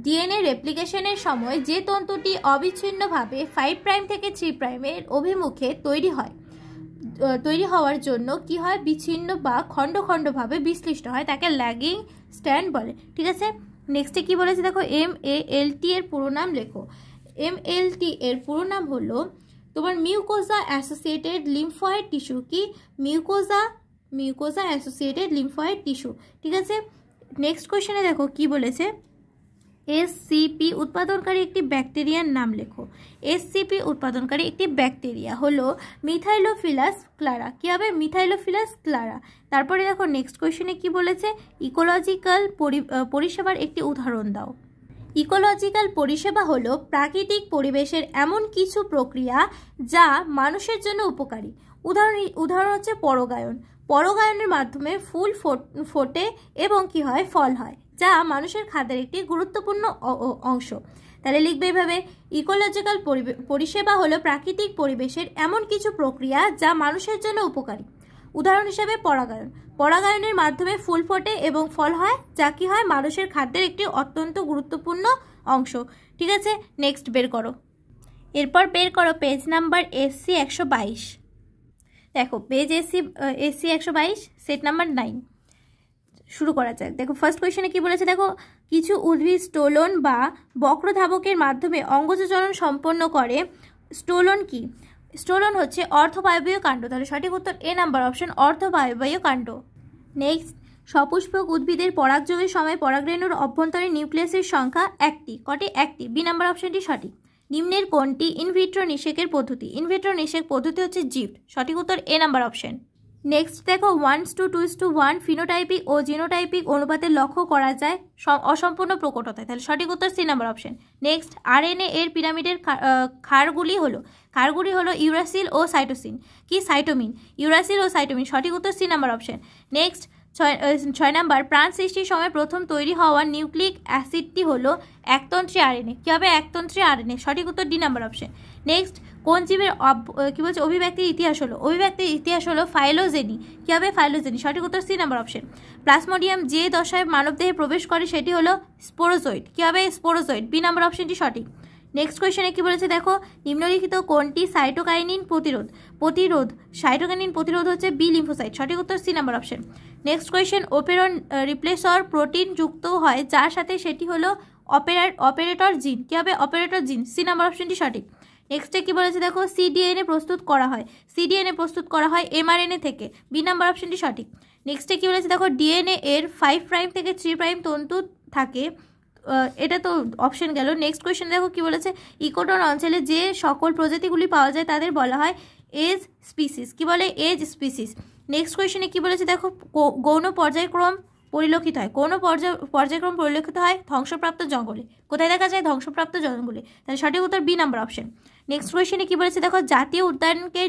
ডিএনএ রেপ্লিকেশনের সময় যে তন্তুটি অবিচ্ছিন্নভাবে 5' থেকে 3' অভিমুখে তৈরি হওয়ার জন্য কি হয়? বিচ্ছিন্ন বা খণ্ডভাবে বিশ্লিষ্ট হয়, তাকে ল্যাগিং স্ট্র্যান্ড বলে। ঠিক আছে। নেক্সটে কি বলেছে দেখো, MALT এর পুরো নাম লেখো। MALT এর পুরো নাম হলো তোমার মিউকোজা অ্যাসোসিয়েটেড লিম্ফয়েড টিস্যু। কি? Mucosa associated lymphoid tissue. ঠিক আছে। নেক্সট কোয়েশ্চেনে দেখো কি বলেছে, SCP উৎপাদনকারী একটি ব্যাকটেরিয়ার নাম লেখো। SCP উৎপাদনকারী একটি ব্যাকটেরিয়া হলো মিথাইলোফিলাস ক্লারা। কি হবে? মিথাইলোফিলাস ক্লারা। তারপরে দেখো নেক্সট কোয়েশ্চেনে কি বলেছে, ইকোলজিক্যাল পরিষেবার একটি উদাহরণ দাও। ইকোলজিক্যাল পরিষেবা হলো প্রাকৃতিক পরিবেশের এমন কিছু প্রক্রিয়া যা মানুষের জন্য উপকারী। উদাহরণ হচ্ছে পরাগায়ন। পরাগায়নের মাধ্যমে ফুল ফোটে এবং কি হয়? ফল হয়, যা মানুষের খাদ্যের একটি গুরুত্বপূর্ণ অংশ। তাহলে লিখবে এভাবে, ইকোলজিক্যাল পরিষেবা হলো প্রাকৃতিক পরিবেশের এমন কিছু প্রক্রিয়া যা মানুষের জন্য উপকারী। উদাহরণ হিসেবে পরাগায়ন। পরাগায়নের মাধ্যমে ফুল ফোটে এবং ফল হয়, যা কি হয়? মানুষের খাদ্যের একটি অত্যন্ত গুরুত্বপূর্ণ অংশ। ঠিক আছে। নেক্সট বের করো। এরপর বের করো পেজ নাম্বার SC 122। দেখো পেজ SC 122 সেট নাম্বার 9। শুরু করা যাক। দেখো ফার্স্ট কোয়েশ্চেনে কি বলেছে দেখো, কিছু উদ্ভিদ স্টোলন বা বক্রধাবকের মাধ্যমে অঙ্গজচরণ সম্পন্ন করে। স্টোলন কি? স্টোলন হচ্ছে অর্ধবায়বীয় কাণ্ড। তাহলে সঠিক উত্তর এ নাম্বার অপশন, অর্ধবায়বীয় কাণ্ড। নেক্সট, সপুষ্পক উদ্ভিদের পরাগযোগের সময় পরাগরেণুর অভ্যন্তরীণ নিউক্লিয়াসের সংখ্যা 1টি। কটি? 1টি। বি নাম্বার অপশনটি সঠিক। নিম্নের কোনটি ইনভিট্রো নিষেকের পদ্ধতি? ইনভিট্রো নিষেক পদ্ধতি হচ্ছে জিফট। সঠিক উত্তর এ নাম্বার অপশন। নেক্সট দেখো 1:2:1 ফিনোটাইপিক ও জিনোটাইপিক অনুপাতে লক্ষ্য করা যায় অসম্পূর্ণ প্রকটতায়। তাহলে সঠিক উত্তর C number option. Next, RNA এর পিরামিডের ক্ষারগুলি হলো ইউরাসিল ও সাইটোসিন। কি? সাইটোমিন। ইউরাসিল ও সাইটোমিন। সঠিক উত্তর C number option. Next 6 number, প্রাণ সৃষ্টির সময় প্রথম তৈরি হওয়া নিউক্লিক অ্যাসিডটি হলো একতন্ত্রী আরএনএ। কি হবে? একতন্ত্রী আরএনএ। সঠিক উত্তর ডি নাম্বার অপশন। নেক্সট, কোন জীবের কি বলছে অভিব্যক্তির ইতিহাস হলো? অভিব্যক্তির ইতিহাস হলো ফাইলোজেনি। কি হবে? ফাইলোজেনি। সঠিক উত্তর সি নাম্বার অপশন। প্লাজমোডিয়াম যে দশায় মানবদেহে প্রবেশ করে সেটি হলো স্পোরোজয়েড। কি হবে? স্পোরোজয়েড। বি নাম্বার অপশনটি সঠিক। নেক্সট কোয়েশ্চেনে কি বলেছে দেখো, নিম্নলিখিত কোনটি সাইটোকাইনিন সাইটোকাইনিন প্রতিরোধ হচ্ছে বি লিম্ফোসাইট। সঠিক উত্তর C number option. Next question, operon repressor protein যুক্ত হয় যার সাথে, সেটি হলো অপারেটর জিন। কি হবে? অপারেটর জিন। সি নাম্বার অপশনটি সঠিক। নেক্সটে কি বলেছে দেখো, সিডিএনএ প্রস্তুত করা হয় এমআরএনএ থেকে। বি নাম্বার অপশনটি সঠিক। নেক্সটে কি বলেছে দেখো, ডিএনএ এর 5' থেকে 3' তন্তু থাকে। এটা তো অপশন গেল। নেক্সট কোয়েশ্চেন দেখো কি বলেছে, ইকোটন অঞ্চলে যে সকল প্রজাতিগুলি পাওয়া যায় তাদের বলা হয় এজ স্পিসিস। কি বলে? Age species. নেক্সট কোয়েশ্চেনে কি বলেছে দেখো, গৌণ পর্যায়ক্রম পরিলক্ষিত হয়, গৌণ পর্যায়ক্রম পরিলক্ষিত হয় ধ্বংসপ্রাপ্ত জঙ্গলে। কোথায় দেখা যায়? ধ্বংসপ্রাপ্ত জঙ্গলে। তাহলে সঠিক উত্তর বি নাম্বার অপশন। নেক্সট কোয়েশ্চেনে কি বলেছে দেখো, জাতীয় উদ্যানকে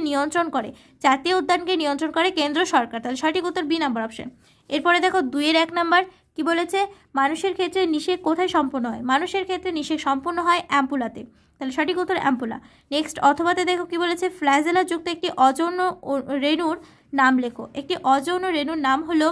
নিয়ন্ত্রণ করে কেন্দ্র সরকার। তাহলে সঠিক উত্তর বি নাম্বার অপশন। এরপরে দেখো 2-1 নাম্বার কি বলেছে, মানুষের ক্ষেত্রে নিষেক কোথায় সম্পন্ন হয়? মানুষের ক্ষেত্রে নিষেক সম্পন্ন হয় অ্যাম্পুলাতে। তাহলে সঠিক উত্তর অ্যাম্পুলা। নেক্সট অথবাতে দেখো কি বলেছে, ফ্ল্যাজেলা যুক্ত একটি অযৌন রেণুর নাম লেখো। একটি অযৌন রেণুর নাম হলো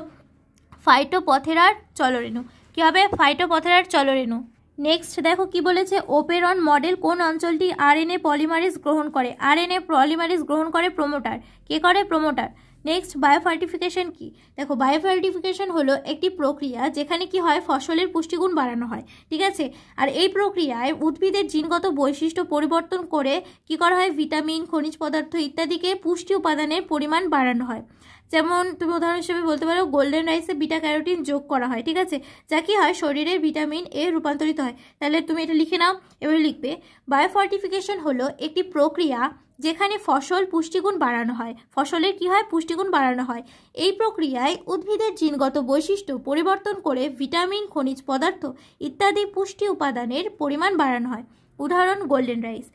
ফাইটোপথেরার চলরেণু। কি হবে? ফাইটোপথেরার চলরেণু। নেক্সট দেখো কি বলেছে, ওপেরন মডেল কোন অঞ্চলটি আরএনএ পলিমারেজ গ্রহণ করে? আরএনএ পলিমারেজ গ্রহণ করে প্রোমোটার। কে করে? প্রোমোটার। নেক্সট বায়োফার্টিফিকেশন কি? দেখো বায়োফার্টিফিকেশন হলো একটি প্রক্রিয়া যেখানে কি হয়, ফসলের পুষ্টিগুণ বাড়ানো হয়। ঠিক আছে, আর এই প্রক্রিয়ায় উদ্ভিদের জিনগত বৈশিষ্ট্য পরিবর্তন করে কি করা হয়, ভিটামিন, খনিজ পদার্থ ইত্যাদিকে পুষ্টি উপাদানের পরিমাণ বাড়ানো হয়। যেমন তুমি উদাহরণ হিসেবে বলতে পারো, গোল্ডেন রাইসে বিটা ক্যারোটিন যোগ করা হয়। ঠিক আছে, যা কি হয়, শরীরের ভিটামিন এ রূপান্তরিত হয়। তাহলে তুমি এটা লিখে নাও। এবারে লিখবে, বায়োফর্টিফিকেশন হলো একটি প্রক্রিয়া যেখানে ফসল পুষ্টিগুণ বাড়ানো হয়, ফসলের কি হয়, পুষ্টিগুণ বাড়ানো হয়। এই প্রক্রিয়ায় উদ্ভিদের জিনগত বৈশিষ্ট্য পরিবর্তন করে ভিটামিন, খনিজ পদার্থ ইত্যাদি পুষ্টি উপাদানের পরিমাণ বাড়ানো হয়। উদাহরণ, গোল্ডেন রাইস।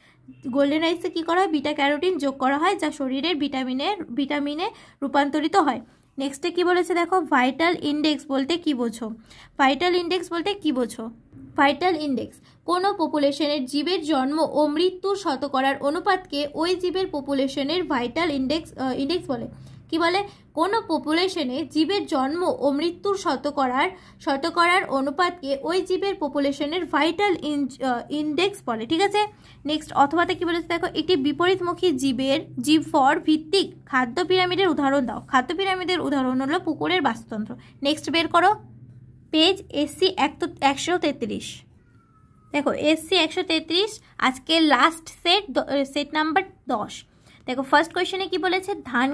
গোল্ডেন রাইসে কী করা হয়, বিটা ক্যারোটিন যোগ করা হয়, যা শরীরের ভিটামিনে রূপান্তরিত হয়। নেক্সটে কি বলেছে দেখো, ভাইটাল ইন্ডেক্স বলতে কি বোঝো? ভাইটাল ইন্ডেক্স বলতে কি বোঝো? ভাইটাল ইন্ডেক্স কোনো পপুলেশনের জীবের জন্ম ও মৃত্যুর শতকরার অনুপাতকে ওই জীবের পপুলেশনের ভাইটাল ইন্ডেক্স বলে। কি বলে? কোনো পপুলেশনে জীবের জন্ম ও মৃত্যুর শতকরার অনুপাতকে ওই জীবের পপুলেশনের ভাইটাল ইন্ডেক্স বলে। ঠিক আছে, নেক্সট অথবাতে কি বলেছে দেখো, একটি বিপরীতমুখী জীবফর ভিত্তিক খাদ্য পিরামিডের উদাহরণ দাও। খাদ্য পিরামিডের উদাহরণ হলো পুকুরের বাস্তুতন্ত্র। নেক্সট বের করো, পেজ SC 133। দেখো SC 133 আজকে লাস্ট সেট নাম্বার 10। দেখো ফার্স্ট কোয়েশ্চেনে কি বলেছে, ধান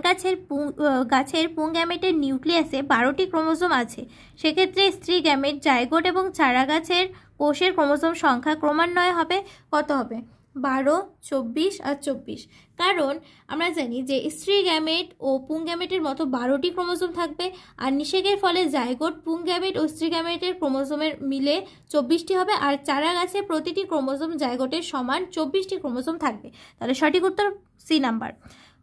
গাছের পুং গ্যামেটের নিউক্লিয়াসে 12টি ক্রোমোজোম আছে। সেক্ষেত্রে স্ত্রী গ্যামেট, জাইগোট এবং চারা গাছের কোষের ক্রোমোজোম সংখ্যা ক্রমান্বয়ে হবে কত হবে? 12, 24 আর 24। কারণ আমরা জানি যে স্ত্রী গ্যামেট ও পুং গ্যামেটের মতো 12টি ক্রোমোজোম থাকবে, আর নিষেকের ফলে জাইগোট, পুং গ্যামেট ও স্ত্রী গ্যামেটের ক্রোমোজোমের মিলে 24টি হবে, আর চারা গাছে প্রতিটি ক্রোমোজোম জাইগোটের সমান 24টি ক্রোমোজোম থাকবে। তাহলে সঠিক উত্তর সি নাম্বার।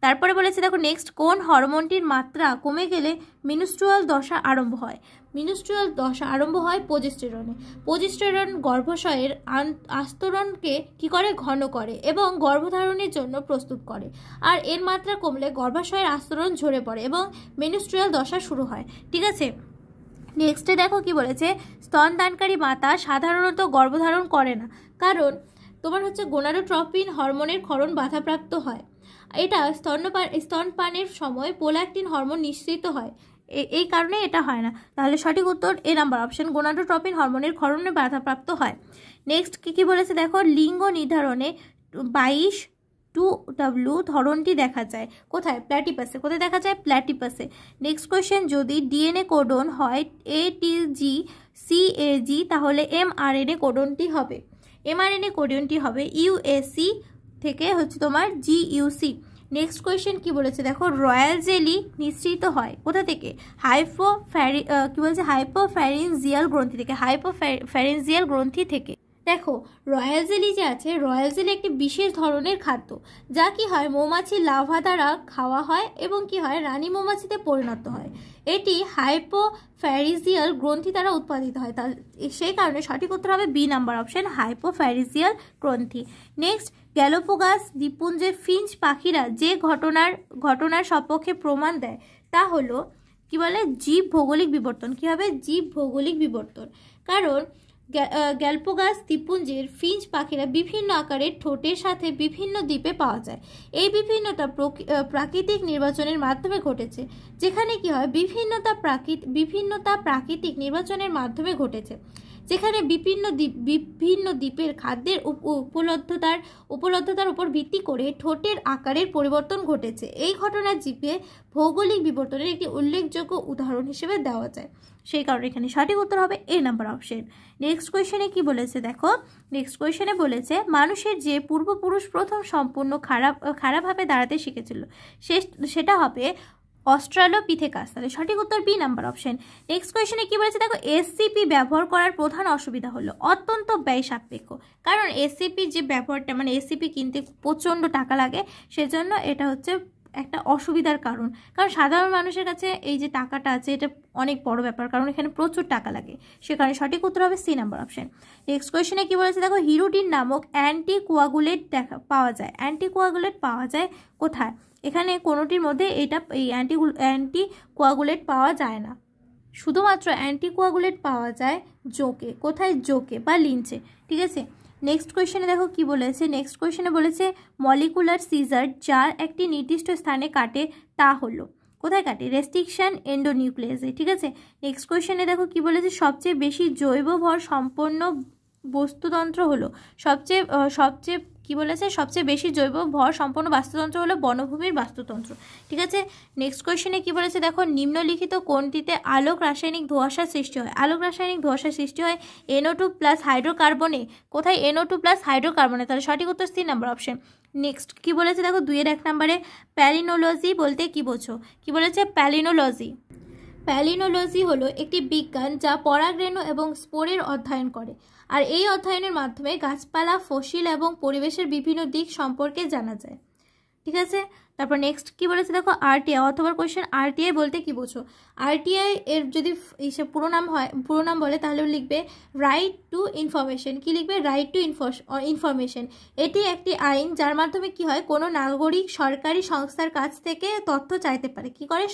তারপরে বলেছে দেখো, নেক্সট কোন হরমোনটির মাত্রা কমে গেলে মিনস্ট্রুয়াল দশা আরম্ভ হয়? মিনস্ট্রুয়াল দশা আরম্ভ হয় প্রোজেস্টেরনে। প্রোজেস্টেরন গর্ভাশয়ের আস্তরণকে কি করে? ঘন করে এবং গর্ভধারণের জন্য প্রস্তুত করে। আর এর মাত্রা কমলে গর্ভাশয়ের আস্তরণ ঝরে পড়ে এবং মিনস্ট্রুয়াল দশা শুরু হয়। ঠিক আছে, নেক্সটে দেখো কি বলেছে, স্তনদানকারী মাতা সাধারণত গর্ভধারণ করে না, কারণ তোমার হচ্ছে গোনাডোট্রপিন হরমোনের ক্ষরণ বাধাপ্রাপ্ত হয়। এটা স্তনপানের সময় প্রোল্যাক্টিন হরমোন নিঃসৃত হয়, এই কারণে এটা হয় না। তাহলে সঠিক উত্তর এ নাম্বার অপশন, গোনাডোট্রপিন হরমোনের ক্ষরণে বাধাপ্রাপ্ত হয়। নেক্সট কি বলেছে দেখো, লিঙ্গ নির্ধারণে 22 ধরনটি দেখা যায় কোথায়? প্ল্যাটিপাসে। কোথায় দেখা যায়? প্ল্যাটিপাসে। নেক্সট কোয়েশ্চেন, যদি ডিএনএ কোডন হয় ATG CAG, তাহলে mRNA কোডনটি হবে UAC থেকে হচ্ছে তোমার GUC। নেক্সট কোয়েশ্চেন কি বলেছে দেখো, রয়্যাল জেলি নিঃসৃত হয় কোথা থেকে? হাইপোফ্যারিনজিয়াল গ্রন্থি থেকে। দেখো রয়্যাল জেলি যে আছে, রয়্যাল জেলি একটি বিশেষ ধরনের খাদ্য, যা কি হয়, মৌমাছি লার্ভা দ্বারা খাওয়া হয় এবং কি হয়, রানী মৌমাছিতে পরিণত হয়। এটি হাইপোফ্যারিজিয়াল গ্রন্থি দ্বারা উৎপাদিত হয়। সেই কারণে সঠিক উত্তর হবে বি নাম্বার অপশন, হাইপোফ্যারিজিয়াল গ্রন্থি। নেক্সট, গ্যালোপোগাস দ্বীপপুঞ্জে ফিঞ্চ পাখিরা যে ঘটনার সপক্ষে প্রমাণ দেয় তা হলো কি বলে? জীব ভৌগোলিক বিবর্তন। কি হবে? জীব ভৌগোলিক বিবর্তন। কারণ গ্যালোপোগাস দ্বীপপুঞ্জের ফিঞ্চ পাখিরা বিভিন্ন আকারের ঠোঁটের সাথে বিভিন্ন দ্বীপে পাওয়া যায়। এই বিভিন্নতা প্রাকৃতিক নির্বাচনের মাধ্যমে ঘটেছে, যেখানে কি হয়, বিভিন্নতা প্রাকৃতিক নির্বাচনের মাধ্যমে ঘটেছে, যেখানে বিভিন্ন দ্বীপের খাদ্যের উপলব্ধতার উপর ভিত্তি করে ঠোঁটের আকারের পরিবর্তন ঘটেছে। এই ঘটনা জীবে ভৌগোলিক বিবর্তনের একটি উল্লেখযোগ্য উদাহরণ হিসেবে দেওয়া যায়। সেই কারণে এখানে সঠিক উত্তর হবে এ নাম্বার অপশন। নেক্সট কোয়েশ্চেনে কি বলেছে দেখো, নেক্সট কোয়েশ্চেনে বলেছে, মানুষের যে পূর্বপুরুষ প্রথম সম্পূর্ণ খারাপভাবে দাঁড়াতে শিখেছিল সেটা হবে অস্ট্রালোপিথেকাস, তাহলে সঠিক উত্তর বি নাম্বার অপশন। নেক্সট কোয়েশ্চেনে কি বলেছে দেখো, এসসিপি ব্যবহার করার প্রধান অসুবিধা হলো অত্যন্ত ব্যয় সাপেক্ষ। কারণ এসসিপি যে ব্যবহারটা মানে এসসিপি কিনতে প্রচণ্ড টাকা লাগে, সেজন্য এটা হচ্ছে একটা অসুবিধার কারণ। কারণ সাধারণ মানুষের কাছে এই যে টাকাটা আছে এটা অনেক বড় ব্যাপার, কারণ এখানে প্রচুর টাকা লাগে, সে কারণে সঠিক উত্তর হবে সি নাম্বার অপশন। নেক্সট কোয়েশ্চেনে কি বলেছে দেখো, হিরুডিন নামক অ্যান্টিকোয়াগুলেট পাওয়া যায়। অ্যান্টিকোয়াগুলেট পাওয়া যায় কোথায়? এখানে কোনোটির মধ্যে এই অ্যান্টিকোয়াগুলেট পাওয়া যায় না, শুধুমাত্র অ্যান্টিকোয়াগুলেট পাওয়া যায় জোকে। কোথায়? জোকে বা লিঞ্চে, ঠিক আছে। নেক্সট কোয়েশ্চেনে দেখো কি বলেছে, নেক্সট কোয়েশ্চেনে বলেছে মলিকুলার সিজার যা একটি নির্দিষ্ট স্থানে কাটে তা হলো, কোথায় কাটে? রেস্ট্রিকশন এন্ডোনিউক্লিয়াসে, ঠিক আছে। নেক্সট কোয়েশ্চেনে দেখো কি বলেছে, সবচেয়ে বেশি জৈব ভর সম্পন্ন বস্তুতন্ত্র হলো, সবচেয়ে কি বলেছে, সবচেয়ে বেশি জৈব ভর সম্পন্ন বাস্তুতন্ত্র হলো বনভূমির বাস্তুতন্ত্র, ঠিক আছে। নেক্সট কোয়েশ্চেনে কি বলেছে দেখো, নিম্নলিখিত কোনটিতে আলোক রাসায়নিক ধোঁয়াশা সৃষ্টি হয়? আলোক রাসায়নিক ধোঁয়াশা সৃষ্টি হয় NO2 প্লাস হাইড্রোকার্বনে। কোথায়? NO2 প্লাস হাইড্রোকার্বনে, তাহলে সঠিক উত্তর সি নাম্বার অপশন। নেক্সট কি বলেছে দেখো, 2-1 নম্বরে প্যালিনোলজি বলতে কি বোঝো? কি বলেছে? প্যালিনোলজি, প্যালিনোলজি হলো একটি বিজ্ঞান যা পরাগরেণু এবং স্পোরের অধ্যয়ন করে, আর এই অধ্যয়নের মাধ্যমে গাছপালা, ফসিল এবং পরিবেশের বিভিন্ন দিক সম্পর্কে জানা যায়, ঠিক আছে। তারপর নেক্সট কি বলেছে দেখো, আরটিআই অথবা কোয়েশ্চেন আরটিআই বলতে কি বোঝো? আরটিআই এর যদি পুরো নাম বলে তাহলে লিখবে রাইট টু ইনফরমেশন। কি লিখবে? Right two information. এটি একটি আইন যার মাধ্যমে কি হয়, কোনো নাগরিক সরকারি সংস্থার কাছ থেকে তথ্য চাইতে পারে। কি করে?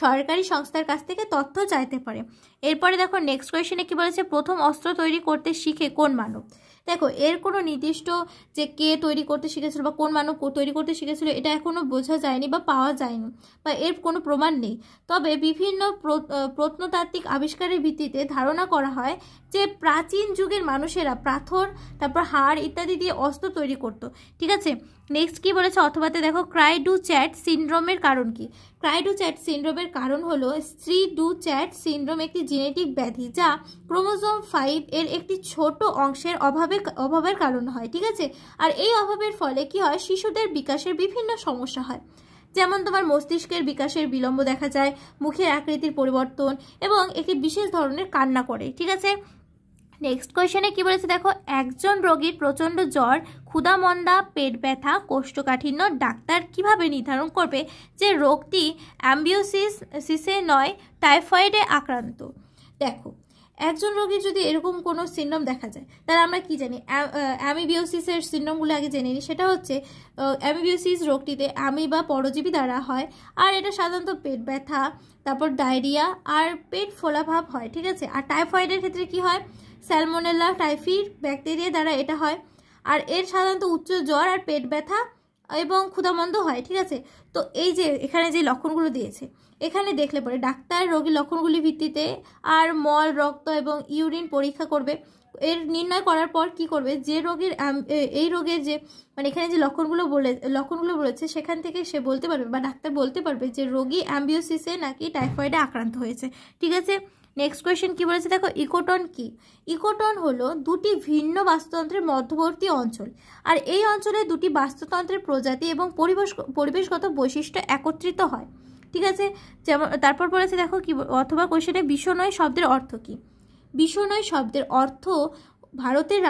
সরকারি সংস্থার কাছ থেকে তথ্য চাইতে পারে। এরপরে দেখো নেক্সট কোয়েশ্চেনে কি বলেছে, প্রথম অস্ত্র তৈরি করতে শিখে কোন মানব? দেখো এর কোনো নির্দিষ্ট যে কে তৈরি করতে শিখেছিল বা কোন মানব তৈরি করতে শিখেছিল এটা এখনও বোঝা যায়নি বা পাওয়া যায়নি, বা এর কোনো প্রমাণ নেই। তবে বিভিন্ন প্রত্নতাত্ত্বিক আবিষ্কারের ভিত্তিতে ধারণা করা হয় যে প্রাচীন যুগের মানুষেরা পাথর, তারপর হাড় ইত্যাদি দিয়ে অস্ত্র তৈরি করত, ঠিক আছে। নেক্সট কি বলেছে অথবাতে দেখো, ক্রাই ডু চ্যাট সিনড্রোমের কারণ কি? ক্রাই ডু চ্যাট সিনড্রোমের কারণ হলো স্ত্রী ডু চ্যাট সিনড্রোম একটি জেনেটিক ব্যাধি যা ক্রোমোজোম 5 এর একটি ছোট অংশের অভাবের কারণ হয়, ঠিক আছে। আর এই অভাবের ফলে কি হয়, শিশুদের বিকাশের বিভিন্ন সমস্যা হয়, যেমন তোমার মস্তিষ্কের বিকাশের বিলম্ব দেখা যায়, মুখের আকৃতির পরিবর্তন এবং একটি বিশেষ ধরনের কান্না করে, ঠিক আছে। নেক্সট কোয়েশ্চেনে কি বলেছে দেখো, একজন রোগীর প্রচণ্ড জ্বর, ক্ষুধামন্দা, পেট ব্যথা, কোষ্ঠকাঠিন্য ডাক্তার কিভাবে নির্ধারণ করবে যে রোগটি অ্যাম্বিওসিসে নয় টাইফয়েডে আক্রান্ত? দেখো একজন রোগীর যদি এরকম কোনো সিনড্রোম দেখা যায় তাহলে আমরা কি জানি, অ্যামিবিওসিসের সিনড্রোমগুলো আগে জেনে নিই। সেটা হচ্ছে অ্যামিবিওসিস রোগটিতে অ্যামিবা পরজীবী দ্বারা হয়, আর এটা সাধারণত পেট ব্যথা, তারপর ডায়রিয়া আর পেট ফোলাভাব হয়, ঠিক আছে। আর টাইফয়েডের ক্ষেত্রে কি হয়, স্যালমোনেলা টাইফি ব্যাকটেরিয়া দ্বারা এটা হয়, আর এর সাধারণত উচ্চ জ্বর আর পেট ব্যথা এবং ক্ষুধামন্দ হয়, ঠিক আছে। তো এই যে এখানে যে লক্ষণগুলো দিয়েছে এখানে দেখলে পরে ডাক্তার রোগীর লক্ষণগুলির ভিত্তিতে আর মল, রক্ত এবং ইউরিন পরীক্ষা করবে। এর নির্ণয় করার পর কি করবে, যে রোগীর এই রোগের যে মানে এখানে যে লক্ষণগুলো বলেছে সেখান থেকে সে বলতে পারবে বা ডাক্তার বলতে পারবে যে রোগী অ্যাম্বিওসিসে নাকি টাইফয়েডে আক্রান্ত হয়েছে, ঠিক আছে। নেক্সট কোয়েশ্চেন কি বলেছে দেখো, ইকোটন কি? ইকোটন হলো দুটি ভিন্ন বাস্তুতন্ত্রের মধ্যবর্তী অঞ্চল, আর এই অঞ্চলে দুটি বাস্তুতন্ত্রের প্রজাতি এবং পরিবেশগত বৈশিষ্ট্য একত্রিত হয়, ঠিক আছে। যেমন তারপর বলেছে দেখো কি অথবা কোয়েশ্চেনে বিষনয় শব্দের অর্থ কি? বিষনয় শব্দের অর্থ ভারতের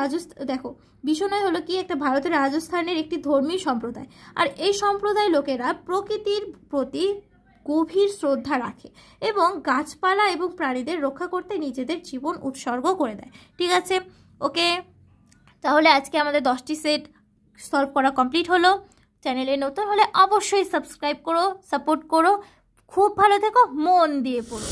দেখো বিষনয় হলো কি, একটা ভারতের রাজস্থানের একটি ধর্মীয় সম্প্রদায়, আর এই সম্প্রদায়ের লোকেরা প্রকৃতির প্রতি গভীর শ্রদ্ধা রাখে এবং গাছপালা এবং প্রাণীদের রক্ষা করতে নিজেদের জীবন উৎসর্গ করে দেয়, ঠিক আছে। ওকে, তাহলে আজকে আমাদের 10টি সেট সলভ করা কমপ্লিট হলো। চ্যানেলে নতুন হলে অবশ্যই সাবস্ক্রাইব করো, সাপোর্ট করো। খুব ভালো থেকো, মন দিয়ে পড়ো।